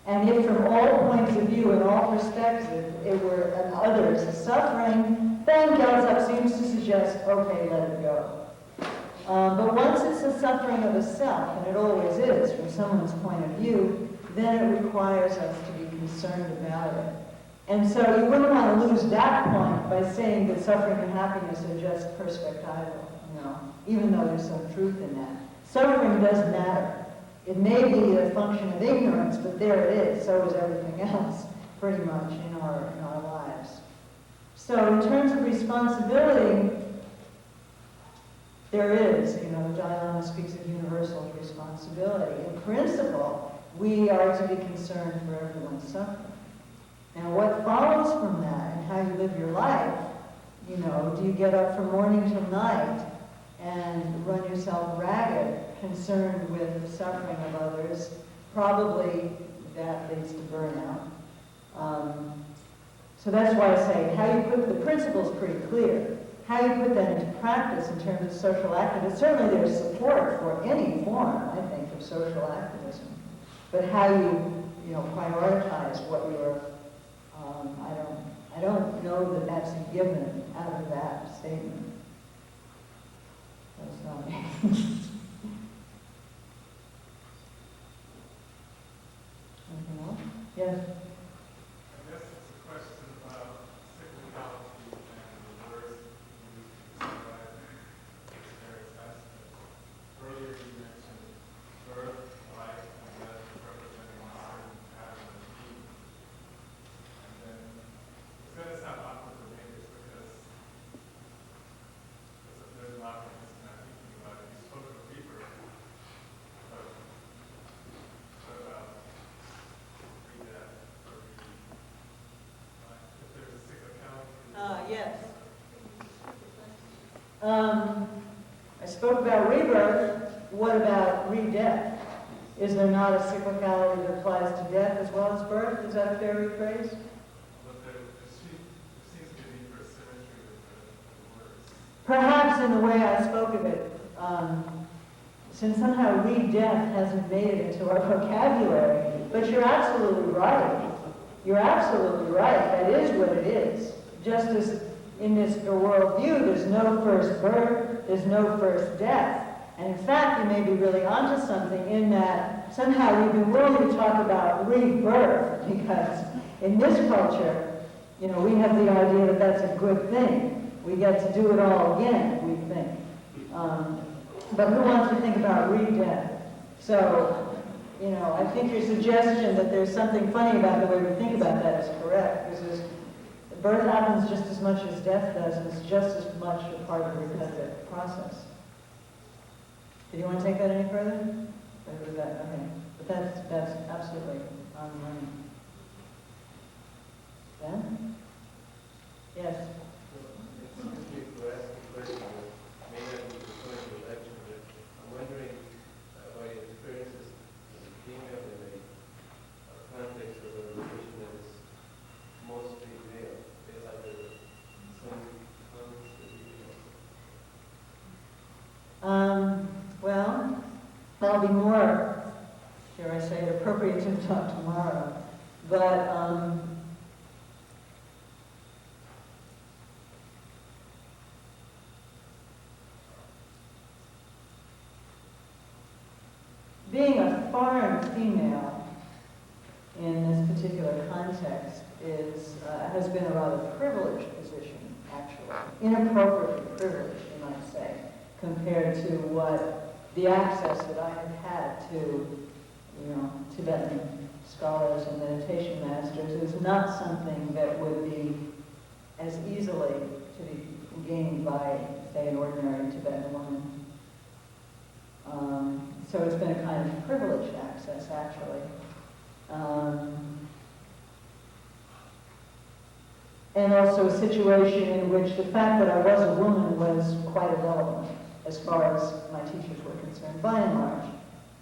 and if from all points of view and all perspectives it were an other's suffering, then Gyaltsab seems to suggest, okay, let it go. But once it's the suffering of the self, and it always is from someone's point of view, then it requires us to be concerned about it. And so you wouldn't want to lose that point by saying that suffering and happiness are just perspectival, even though there's some truth in that. Suffering does matter. It may be a function of ignorance, but there it is. So is everything else, pretty much, in our lives. So in terms of responsibility, there is, the Dalai Lama speaks of universal responsibility. In principle, we are to be concerned for everyone's suffering. Now, what follows from that and how you live your life, do you get up from morning till night and run yourself ragged, concerned with the suffering of others? Probably that leads to burnout. So that's why I say how you put the principle's pretty clear. How you put that into practice in terms of social activism. Certainly there's support for any form, I think, of social activism. But how you prioritize what you're, I don't know that that's a given out of that statement. That's not me. Anything else? Yes? I guess it's a question about cyclicality and the words used to describe its various aspects. Earlier you mentioned birth, life, and death representing a certain pattern of being. And then it's going to sound awkward for me just because there's a lot of this kind of thinking about it. You spoke of rebirth, but what about re-death or re-life? If there's a cyclicality. Yes. I spoke about rebirth. What about re-death? Is there not a cyclicality that applies to death as well as birth? Is that a fair rephrase? But there seems to be a need for symmetry with the words. Perhaps in the way I spoke of it, since somehow re-death hasn't made it into our vocabulary. But you're absolutely right. You're absolutely right. That is what it is. Just as in this worldview, there's no first birth, there's no first death. And in fact, you may be really onto something in that somehow we've been willing to talk about rebirth because in this culture, we have the idea that that's a good thing. We get to do it all again, we think. But who wants to think about re-death? So, I think your suggestion that there's something funny about the way we think about that is correct. Because birth happens just as much as death does, and it's just as much a part of the repetitive process. Did you want to take that any further? Or was that okay? But that's absolutely on the money. Ben? Yes. Excuse me for asking a question that may not be referring to a lecture, but I'm wondering about your experiences as a female in a context of a religion that is mostly male. Feel like there are some comments that you Well, that'll be more, dare I say it, appropriate to talk tomorrow. But being a foreign female in this particular context has been a rather privileged position, actually. Inappropriately privileged, you might say, compared to what the access that I have had to, Tibetan scholars and meditation masters is not something that would be as easily to be gained by, say, an ordinary Tibetan woman. So it's been a kind of privileged access, actually. And also a situation in which the fact that I was a woman was quite irrelevant as far as my teachers were concerned, by and large.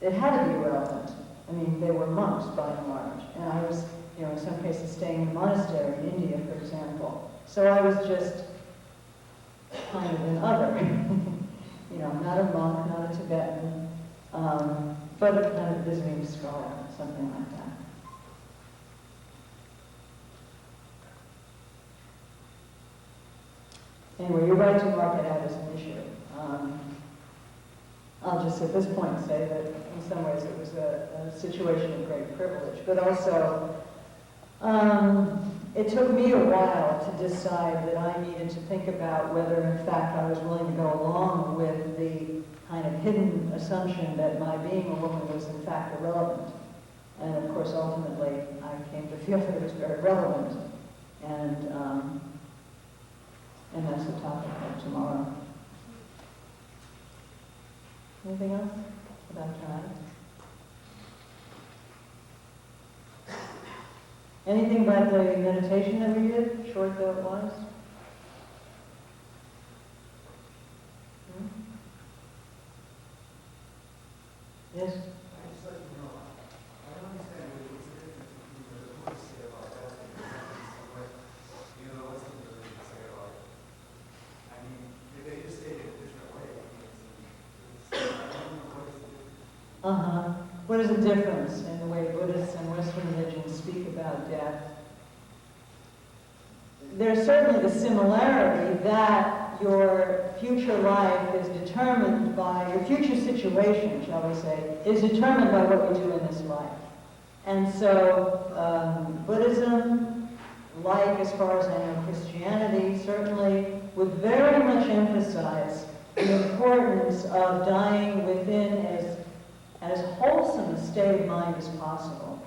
It had to be relevant. I mean, they were monks, by and large. And I was, in some cases staying in a monastery in India, for example. So I was just kind of an other. Not a monk, not a Tibetan, but a kind of visiting scholar, something like that. Anyway, you're right to mark it out as an issue. I'll just at this point say that in some ways it was a situation of great privilege, but also it took me a while to decide that I needed to think about whether in fact I was willing to go along with the kind of hidden assumption that my being a woman was in fact irrelevant. And of course ultimately I came to feel that it was very relevant. And that's the topic of tomorrow. Anything else about time? Anything about the meditation that we did, short though it was? Yes? I just like to know, I don't understand what's the difference between what the Buddhists say about that and the Buddhists say, is a difference in the way Buddhists and Western religions speak about death. There's certainly the similarity that your future life is determined by, your future situation, shall we say, is determined by what you do in this life. And so Buddhism, like as far as I know Christianity, certainly would very much emphasize the importance of dying within as wholesome a state of mind as possible.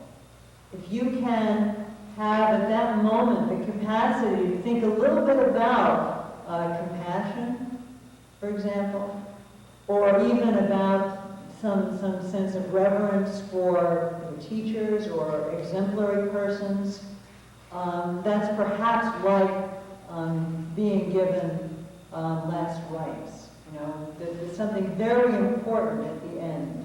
If you can have at that moment the capacity to think a little bit about compassion, for example, or even about some sense of reverence for teachers or exemplary persons, that's perhaps like being given last rites. You know, there's something very important at the end.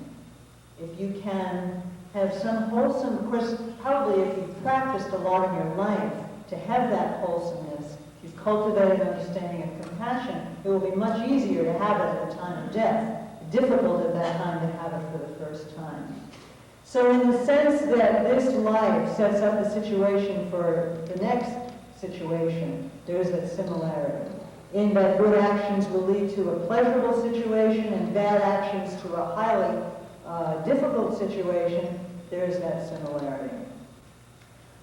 If you can have some wholesome, of course, probably if you've practiced a lot in your life to have that wholesomeness, if you've cultivated an understanding of compassion, it will be much easier to have it at the time of death. Difficult at that time to have it for the first time. So in the sense that this life sets up the situation for the next situation, there's that similarity. In that good actions will lead to a pleasurable situation and bad actions to a highly difficult situation, there's that similarity.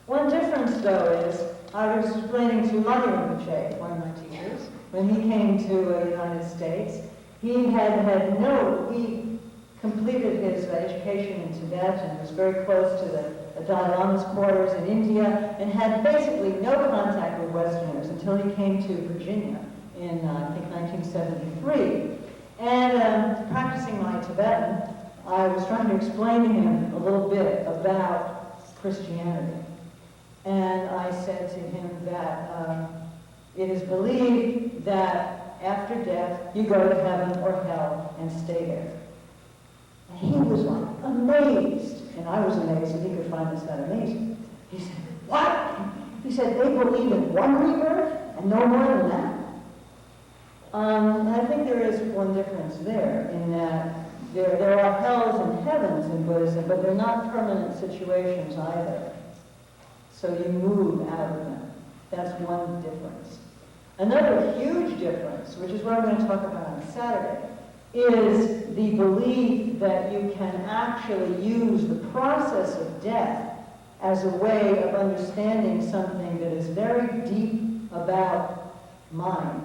One difference, though, is I was explaining to Mani Rinpoche, one of my teachers, when he came to the United States, he completed his education in Tibet and was very close to the Dalai Lama's quarters in India and had basically no contact with Westerners until he came to Virginia in, I think, 1973. And practicing my Tibetan, I was trying to explain to him a little bit about Christianity. And I said to him that it is believed that after death you go to heaven or hell and stay there. And he was like amazed, and I was amazed that he could find this that amazing. He said, "What?" He said, "They believe in one rebirth and no more than that?" I think there is one difference there in that there are hells and heavens in Buddhism, but they're not permanent situations either. So you move out of them. That's one difference. Another huge difference, which is what I'm going to talk about on Saturday, is the belief that you can actually use the process of death as a way of understanding something that is very deep about mind.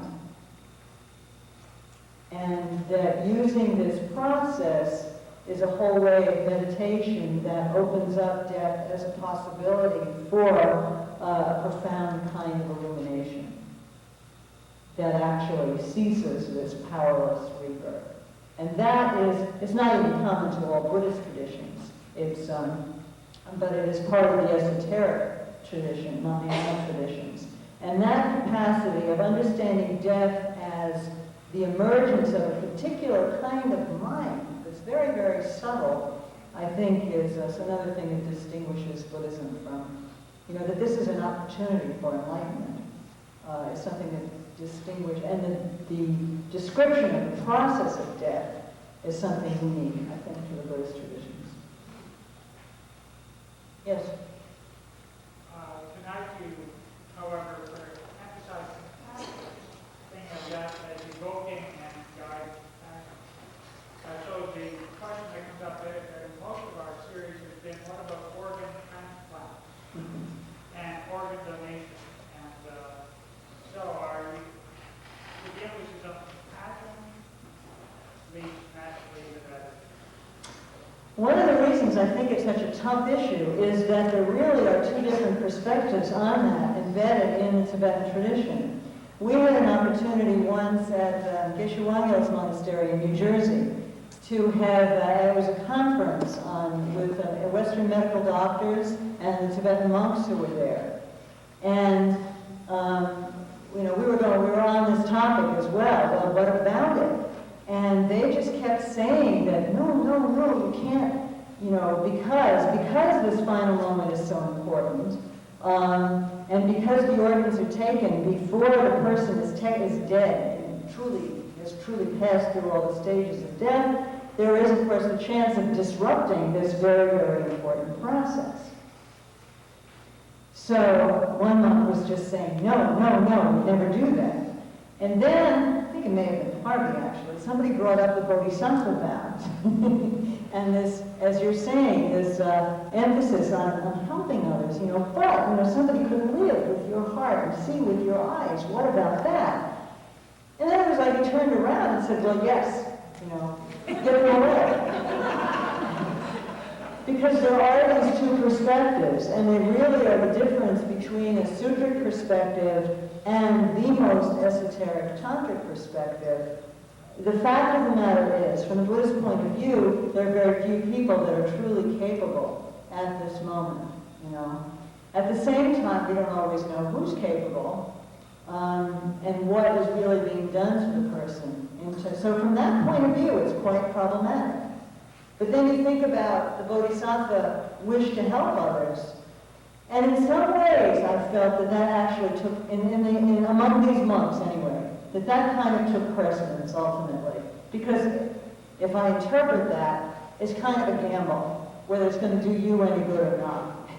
And that using this process is a whole way of meditation that opens up death as a possibility for a profound kind of illumination that actually ceases this powerless rebirth. And that it's not even common to all Buddhist traditions. But it is part of the esoteric tradition, Mahayana traditions. And that capacity of understanding death as the emergence of a particular kind of mind that's very, very subtle, I think is another thing that distinguishes Buddhism from, that this is an opportunity for enlightenment. It's something that distinguishes, and the description of the process of death is something unique, I think, to the Buddhist traditions. Yes? Tonight you, however, emphasize the thing of death as evoking and guiding action. So the question that comes up in most of our series has been, what about organ transplant and organ donation? And so are you, the emphasis of compassion leads naturally to that? One of the reasons I think it's such a tough issue is that there really are two different perspectives on that embedded in the Tibetan tradition. We had an opportunity once at Geshe Wangyal's monastery in New Jersey to have, it was a conference with Western medical doctors and the Tibetan monks who were there. And, we were on this topic as well what about it? And they just kept saying that, no, you can't, because this final moment is so important, and because the organs are taken before the person is dead, and has truly passed through all the stages of death, there is, of course, the chance of disrupting this very, very important process. So one monk was just saying, no, no, no, we never do that. And then, I think it may have been Harvey actually, somebody brought up the Bodhisattva vows. And this, as you're saying, this emphasis on helping others, but, somebody could live with your heart and see with your eyes. What about that? And then it was like he turned around and said, well, yes, get in the way. Because there are these two perspectives, and they really are the difference between a sutric perspective and the most esoteric tantric perspective. The fact of the matter is, from the Buddhist point of view, there are very few people that are truly capable at this moment, At the same time, we don't always know who's capable, and what is really being done to the person. So from that point of view, it's quite problematic. But then you think about the Bodhisattva wish to help others, and in some ways I've felt that actually took, among these monks anyway, that kind of took precedence ultimately. Because if I interpret that, it's kind of a gamble, whether it's going to do you any good or not.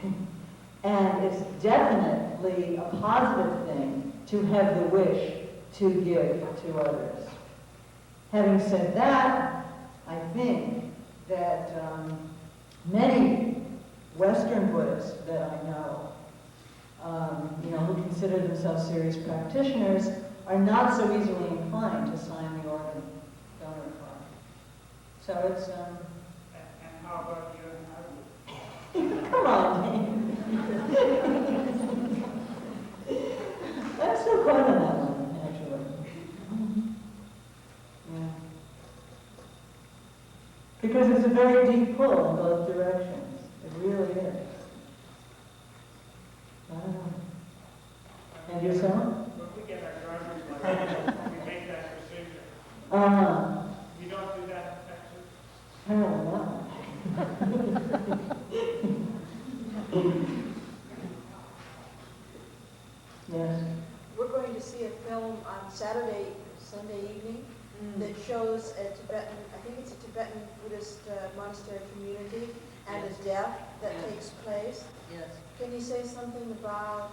And it's definitely a positive thing to have the wish to give to others. Having said that, I think that many Western Buddhists that I know, who consider themselves serious practitioners, are not so easily inclined to sign the organ donor card. So it's And how about you and Harvey? come on, I'm still caught on that one, actually. Yeah. Because it's a very deep pull in both directions. It really is. I don't know. And yourself? When we get our driver's license, we make that decision. We don't do that in Texas. I don't know. Yes. We're going to see a film on Sunday evening, that shows a Tibetan, I think it's a Tibetan Buddhist monastery community, and a death that takes place. Yes. Can you say something about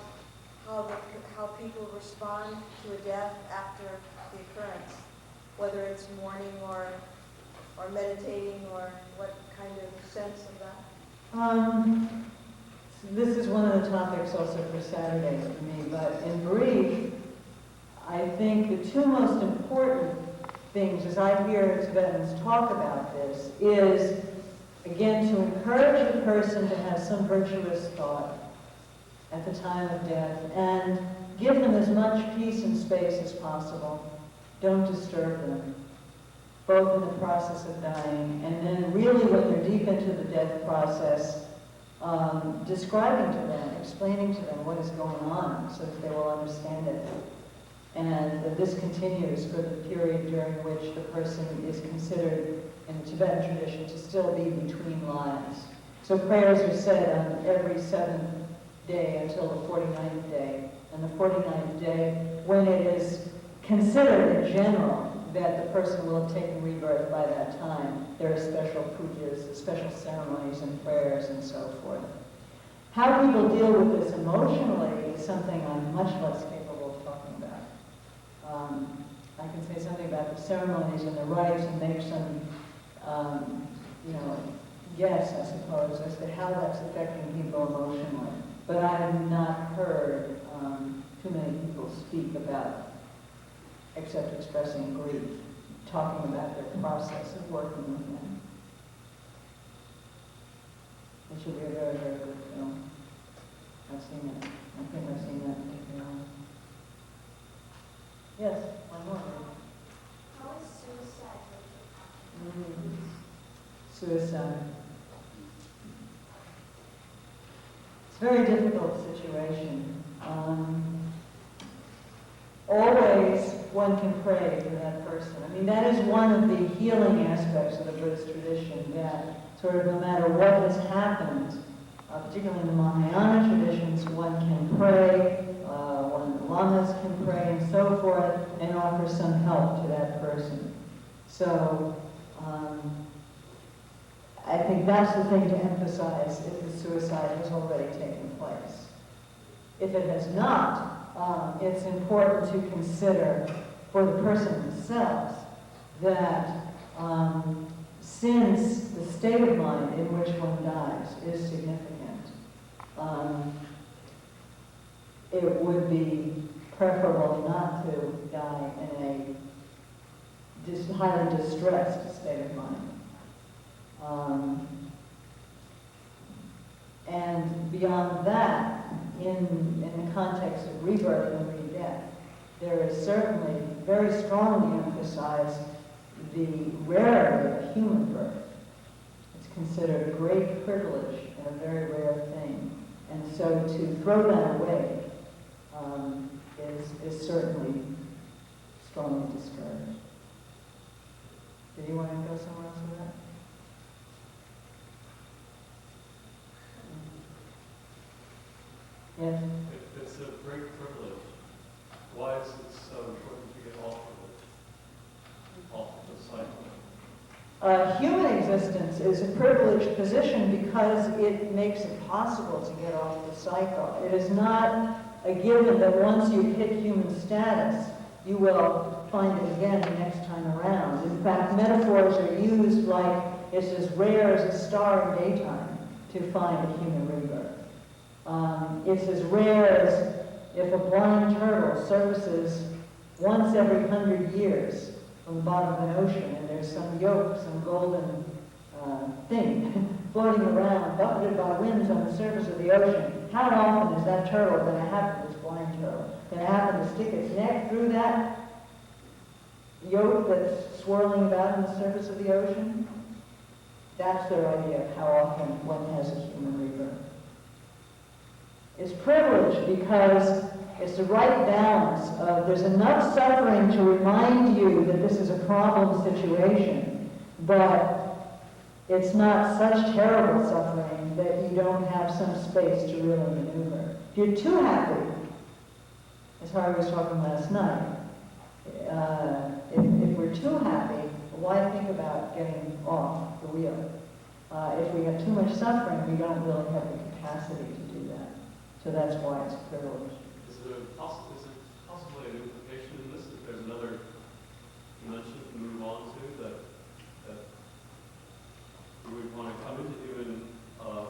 how people respond to a death after the occurrence? Whether it's mourning or meditating, or what kind of sense of that? This is one of the topics also for Saturday for me, but in brief, I think the two most important things, as I hear Tibetans talk about this, is, again, to encourage the person to have some virtuous thought at the time of death, and give them as much peace and space as possible. Don't disturb them, both in the process of dying, and then really when they're deep into the death process, describing to them, explaining to them what is going on so that they will understand it. And that this continues for the period during which the person is considered, in the Tibetan tradition, to still be between lives. So prayers are said on every 7th day until the 49th day. And the 49th day, when it is considered in general that the person will have taken rebirth by that time, there are special pujas, special ceremonies and prayers and so forth. How people deal with this emotionally is something I'm much less capable of talking about. I can say something about the ceremonies and the rites and make some, guess, I suppose, as to how that's affecting people emotionally. But I have not heard too many people speak about, except expressing grief, talking about their process of working with them. It should be a very, very good film. I've seen it. I think I've seen that particular. Yes, one more. How is suicide Suicide. It's a very difficult situation. Always one can pray for that person. I mean, that is one of the healing aspects of the Buddhist tradition, that sort of no matter what has happened, particularly in the Mahayana traditions, one can pray, the lamas can pray and so forth, and offer some help to that person. So I think that's the thing to emphasize if the suicide has already taken place. If it has not, it's important to consider for the person themselves that since the state of mind in which one dies is significant, it would be preferable not to die in a highly distressed state of mind. And beyond that, in the context of rebirth and re-death, there is certainly very strongly emphasized the rarity of human birth. It's considered a great privilege and a very rare thing. And so to throw that away is certainly strongly discouraged. Did you want to go somewhere else with that? Yes? If it's a great privilege, why is it so important to get off of the cycle? Human existence is a privileged position because it makes it possible to get off the cycle. It is not a given that once you hit human status, you will find it again the next time around. In fact, metaphors are used like it's as rare as a star in daytime to find a human rebirth. It's as rare as if a blind turtle surfaces once every 100 years from the bottom of an ocean and there's some yolk, some golden thing floating around, buffeted by winds on the surface of the ocean. How often is that turtle going to happen, this blind turtle, going to happen to stick its neck through that yolk that's swirling about on the surface of the ocean? That's their idea of how often one has a human rebirth. It's privileged because it's the right balance of there's enough suffering to remind you that this is a problem situation, but it's not such terrible suffering that you don't have some space to really maneuver. If you're too happy, as Harry was talking last night, if we're too happy, why think about getting off the wheel? If we have too much suffering, we don't really have the capacity to do that. So that's why it's privileged. Is it possibly an implication in this that there's another dimension to move on to that we would want to come into human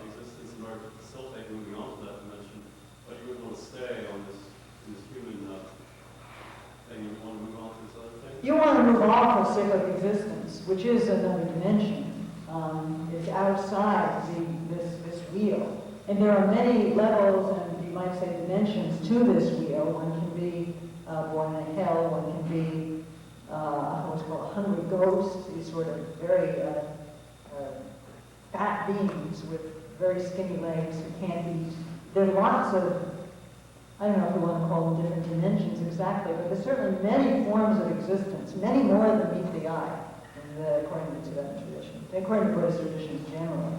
existence in order to facilitate moving on to that dimension, but you would want to stay on this human thing, you would want to move on to this other thing? You want to move off of cyclic existence, which is another dimension. It's outside this wheel. And there are many levels and you might say dimensions to this wheel. One can be born in hell, one can be what's called a hungry ghost, these sort of very fat beings with very skinny legs who can't eat. There are lots of, I don't know if we want to call them different dimensions exactly, but there's certainly many forms of existence, many more than meet the eye, according to Tibetan tradition, according to Buddhist traditions generally.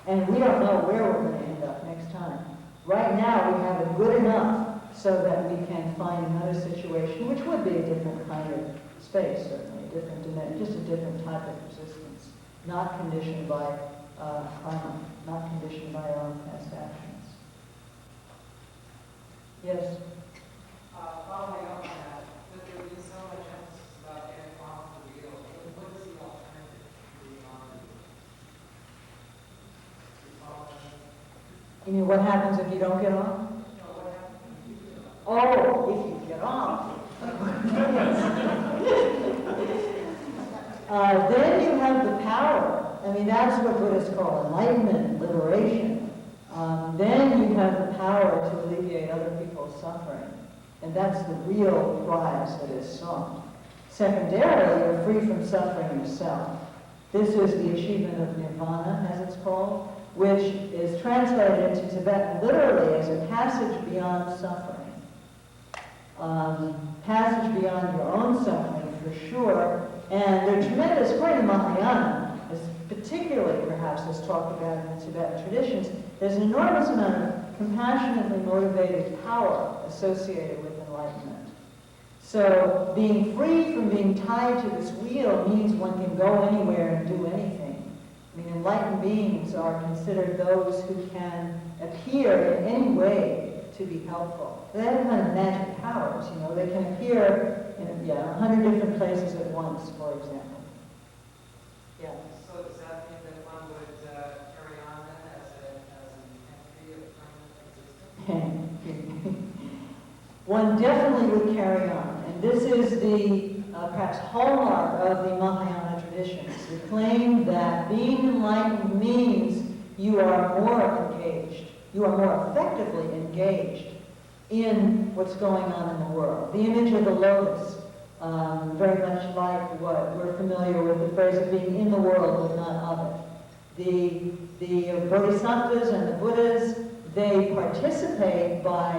And we don't know where we're going to end up next time. Right now, we have it good enough so that we can find another situation, which would be a different kind of space, certainly, a different dimension, just a different type of existence, not conditioned by karma, not conditioned by our own past actions. Yes? Following up on that, but there would be so much emphasis about getting off the wheel. What is the alternative to being on the wheel? You mean what happens if you don't get off? No, what happens if you get off? Oh, if you get off. Then you have the power. I mean, that's what Buddhists call enlightenment, liberation. Then you have the power to alleviate other people's suffering. And that's the real prize that is sought. Secondarily, you're free from suffering yourself. This is the achievement of nirvana, as it's called, which is translated into Tibetan literally as a passage beyond suffering. Passage beyond your own suffering, for sure. And they're tremendous, according to Mahayana, as particularly perhaps as talked about in the Tibetan traditions, there's an enormous amount of compassionately motivated power associated with enlightenment. So being free from being tied to this wheel means one can go anywhere and do anything. I mean, enlightened beings are considered those who can appear in any way to be helpful. They have kind of magic powers, you know. They can appear in 100 different places at once, for example. Yeah. So does that mean that one would carry on then as an entity of permanent existence? One definitely would carry on. And this is the perhaps hallmark of the Mahayana traditions. The claim that being enlightened means you are more engaged, you are more effectively engaged in what's going on in the world. The image of the lotus, very much like what we're familiar with, the phrase of being in the world but not of it. The bodhisattvas and the Buddhas, they participate by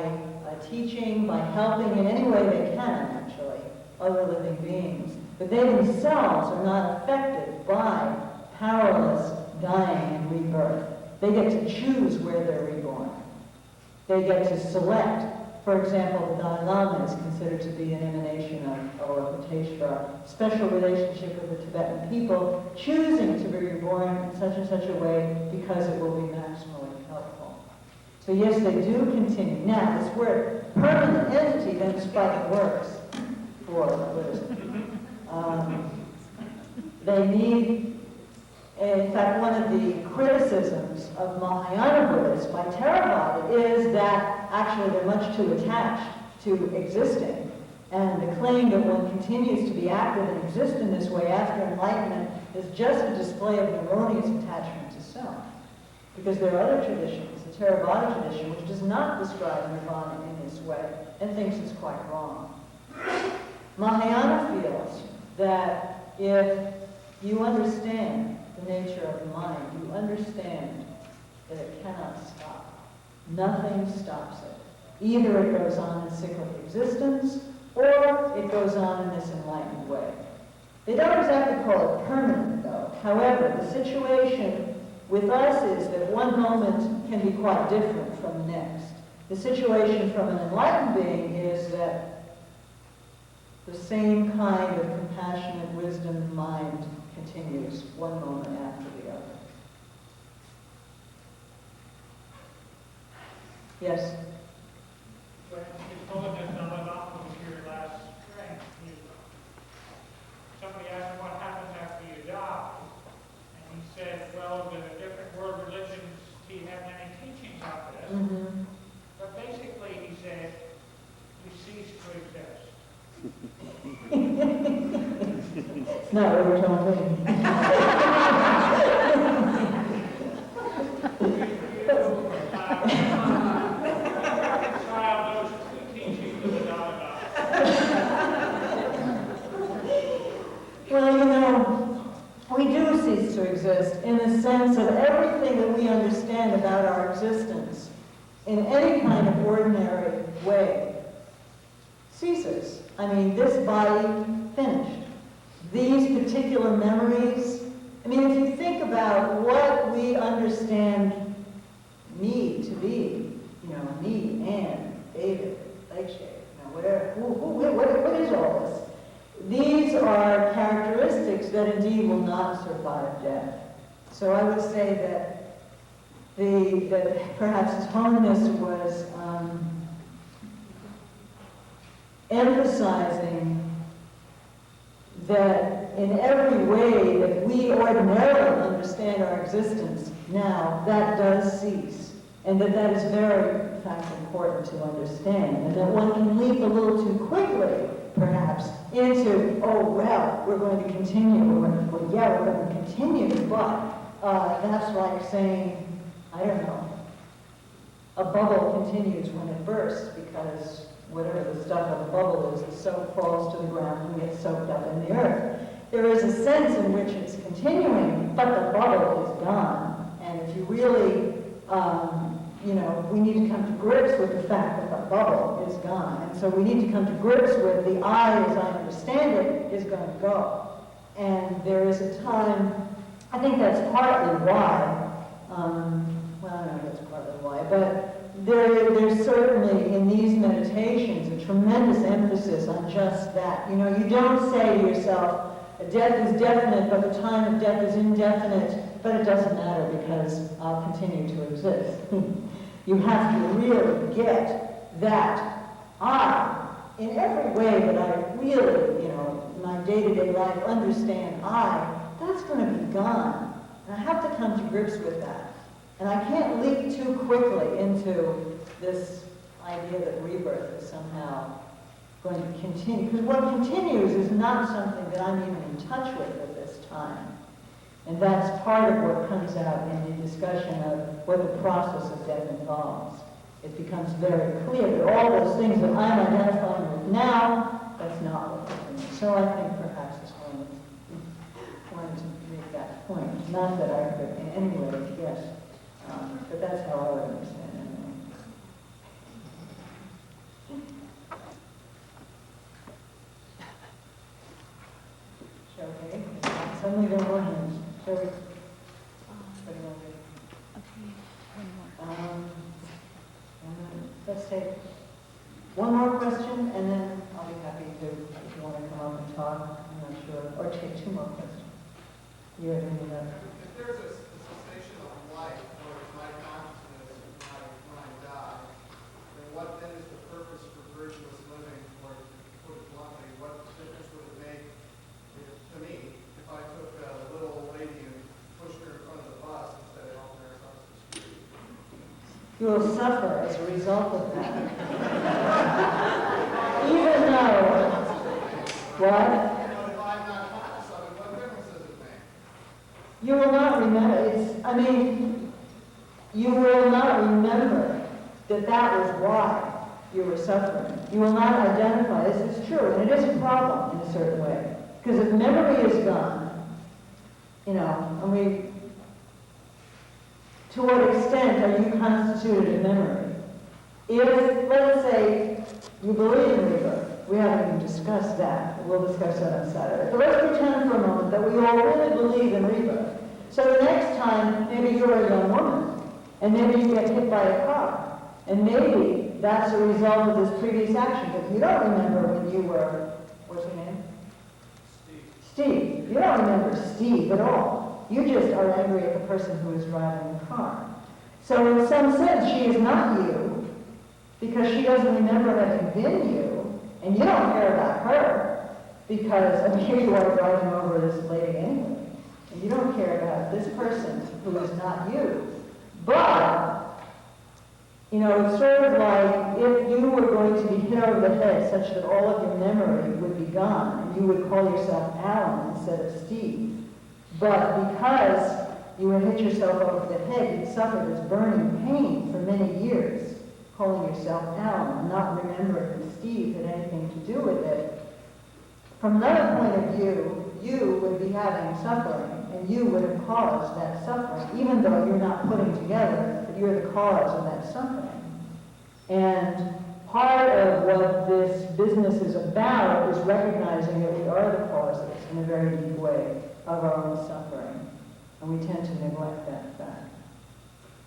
teaching, by helping in any way they can, actually, other living beings. But they themselves are not affected by powerless dying and rebirth. They get to choose where they're reborn. They get to select. For example, the Dalai Lama is considered to be an emanation of Avalokiteshvara, special relationship with the Tibetan people, choosing to be reborn in such and such a way because it will be maximally helpful. So yes, they do continue. Now, this word permanent entity then despite works for Buddhism. They need, in fact, one of the criticisms of Mahayana Buddhists by Theravada is that actually they're much too attached to existing. And the claim that one continues to be active and exist in this way after enlightenment is just a display of an erroneous attachment to self. Because there are other traditions, the Theravada tradition, which does not describe nirvana in this way and thinks it's quite wrong. Mahayana feels that if you understand the nature of the mind, you understand that it cannot stop. Nothing stops it. Either it goes on in cyclic existence, or it goes on in this enlightened way. They don't exactly call it permanent, though. However, the situation with us is that one moment can be quite different from the next. The situation from an enlightened being is that the same kind of compassionate wisdom mind continues one moment after the other. Yes? When you told us Dalai Lama was here last spring, somebody asked him what happens after you die. And he said, well, in the different world religions, he have many teachings on this. Mm-hmm. But basically, he said, you cease to exist. It's not what we're talking Reconcile those two teachings of the Dalai Lama. Well, you know, we do cease to exist in the sense of everything that we understand about our existence in any kind of ordinary way ceases. I mean, this body finished. These particular memories, I mean, if you think about what we understand me to be, you know, me, Anne, David, Lakeshade, you know, whatever, what is all this? These are characteristics that indeed will not survive death. So I would say that perhaps His Holiness was emphasizing that in every way that we ordinarily understand our existence now, that does cease. And that is very, in fact, important to understand. And that one can leap a little too quickly, perhaps, into, oh, well, we're going to continue. We're going to continue. But that's like saying, I don't know, a bubble continues when it bursts because whatever the stuff of the bubble is, the soap falls to the ground and gets soaked up in the earth. There is a sense in which it's continuing, but the bubble is gone. And if you really, you know, we need to come to grips with the fact that the bubble is gone. And so we need to come to grips with the I, as I understand it, is going to go. And there is a time, I think that's partly why, well, I don't know if that's partly why, but there's certainly in these meditations a tremendous emphasis on just that. You know, you don't say to yourself, death is definite, but the time of death is indefinite, But it doesn't matter because I'll continue to exist. You have to really get that in every way that I really, my day-to-day life, understand that's going to be gone. And I have to come to grips with that. And I can't leap too quickly into this idea that rebirth is somehow going to continue. Because what continues is not something that I'm even in touch with at this time. And that's part of what comes out in the discussion of what the process of death involves. It becomes very clear that all those things that I'm identifying with now, that's not what continues. So I think perhaps this one wanted to make that point. Not that I could in any way guess, but that's how I would understand it. Okay, suddenly there were hands. Shall we? Let's take one more question, and then I'll be happy to, if you want to come up and talk, I'm not sure, or take two more questions. You have any of that? If there's a cessation of life, or my consciousness when I die, then what then is the purpose for virtuous living, or to put it bluntly, what difference would it make to me if I took a little old lady and pushed her in front of the bus instead of helping her across the street? You will suffer as a result of that. Even though, what? But if I'm not conscious of it, what difference does it make? You will not remember, you will not remember that was why you were suffering. You will not identify, this is true, and it is a problem in a certain way. Because if memory is gone, to what extent are you constituted of memory? If, let's say, you believe in rebirth, we haven't even discussed that. We'll discuss that on Saturday. But let's pretend for a moment that we all really believe in rebirth. So the next time, maybe you're a young woman, and maybe you get hit by a car, and maybe that's a result of this previous action, but you don't remember when you were, what's your name? Steve. You don't remember Steve at all. You just are angry at the person who is driving the car. So in some sense, she is not you, because she doesn't remember having been you, and you don't care about her, because, here you are driving over this lady anyway, and you don't care about this person who is not you. But, it's sort of like if you were going to be hit over the head such that all of your memory would be gone, and you would call yourself Alan instead of Steve. But because you had hit yourself over the head, you'd suffered this burning pain for many years, calling yourself Alan, and not remembering that Steve had anything to do with it. From another point of view, you would be having suffering, and you would have caused that suffering, even though you're not putting together that you're the cause of that suffering. And part of what this business is about is recognizing that we are the causes in a very deep way of our own suffering, and we tend to neglect that fact.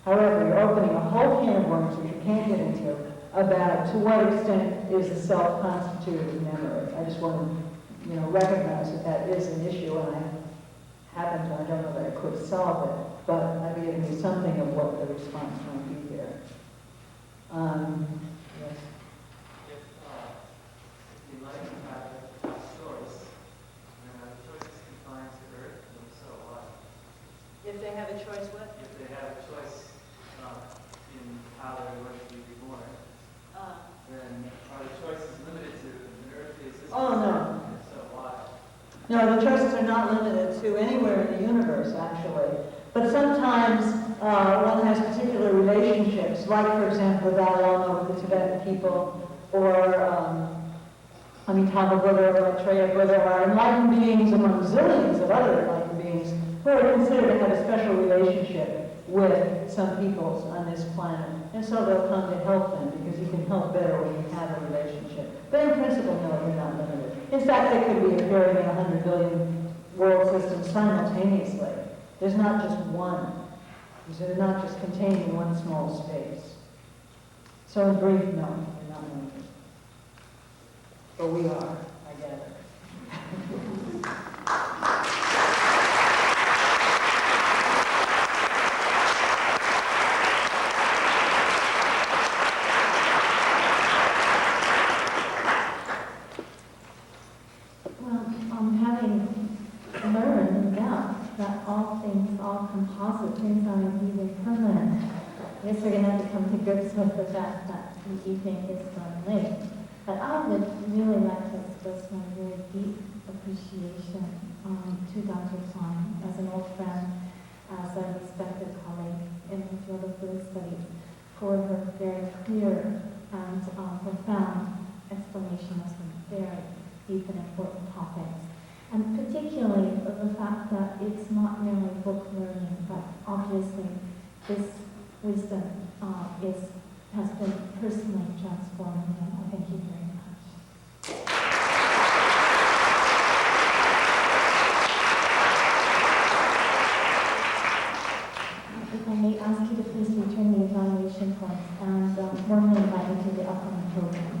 However, you're opening a whole can of worms which we can't get into about to what extent is the self constituted memory. I just want to, recognize that is an issue, and I don't know that I could solve it, but I've given you something of what the response might be here. Yes. If the enlightened have a choice, and the choice is confined to earth, and so what? If they have a choice, what? If they have a choice in how they're going to be reborn, then are the choices limited to the earthly existence? Oh, no. And so why? No, the choices are not limited to anywhere in the universe, actually. But sometimes one has particular relationships, like, for example, the Dalai Lama with the Tibetan people, or Amitabha Buddha or Maitreya Buddha, are enlightened beings among zillions of other enlightened beings who are considered to have a special relationship with some peoples on this planet. And so they'll come to help them, because you can help better when you have a relationship. But in principle, no, you're not limited. In fact, they could be appearing in 100 billion world systems simultaneously. There's not just one. They're not just contained in one small space. So in brief, no, you're not limited. But we are, I gather. to grips with the fact that the evening is running late. But I would really like to express my very deep appreciation to Dr. Klein as an old friend, as a respected colleague in the field of Buddhist studies, for her very clear and profound explanation of some very deep and important topics. And particularly the fact that it's not merely book learning, but obviously this wisdom has been personally transformed me. I thank you very much. If I may ask you to please return the evaluation points and warmly invite you to the upcoming program.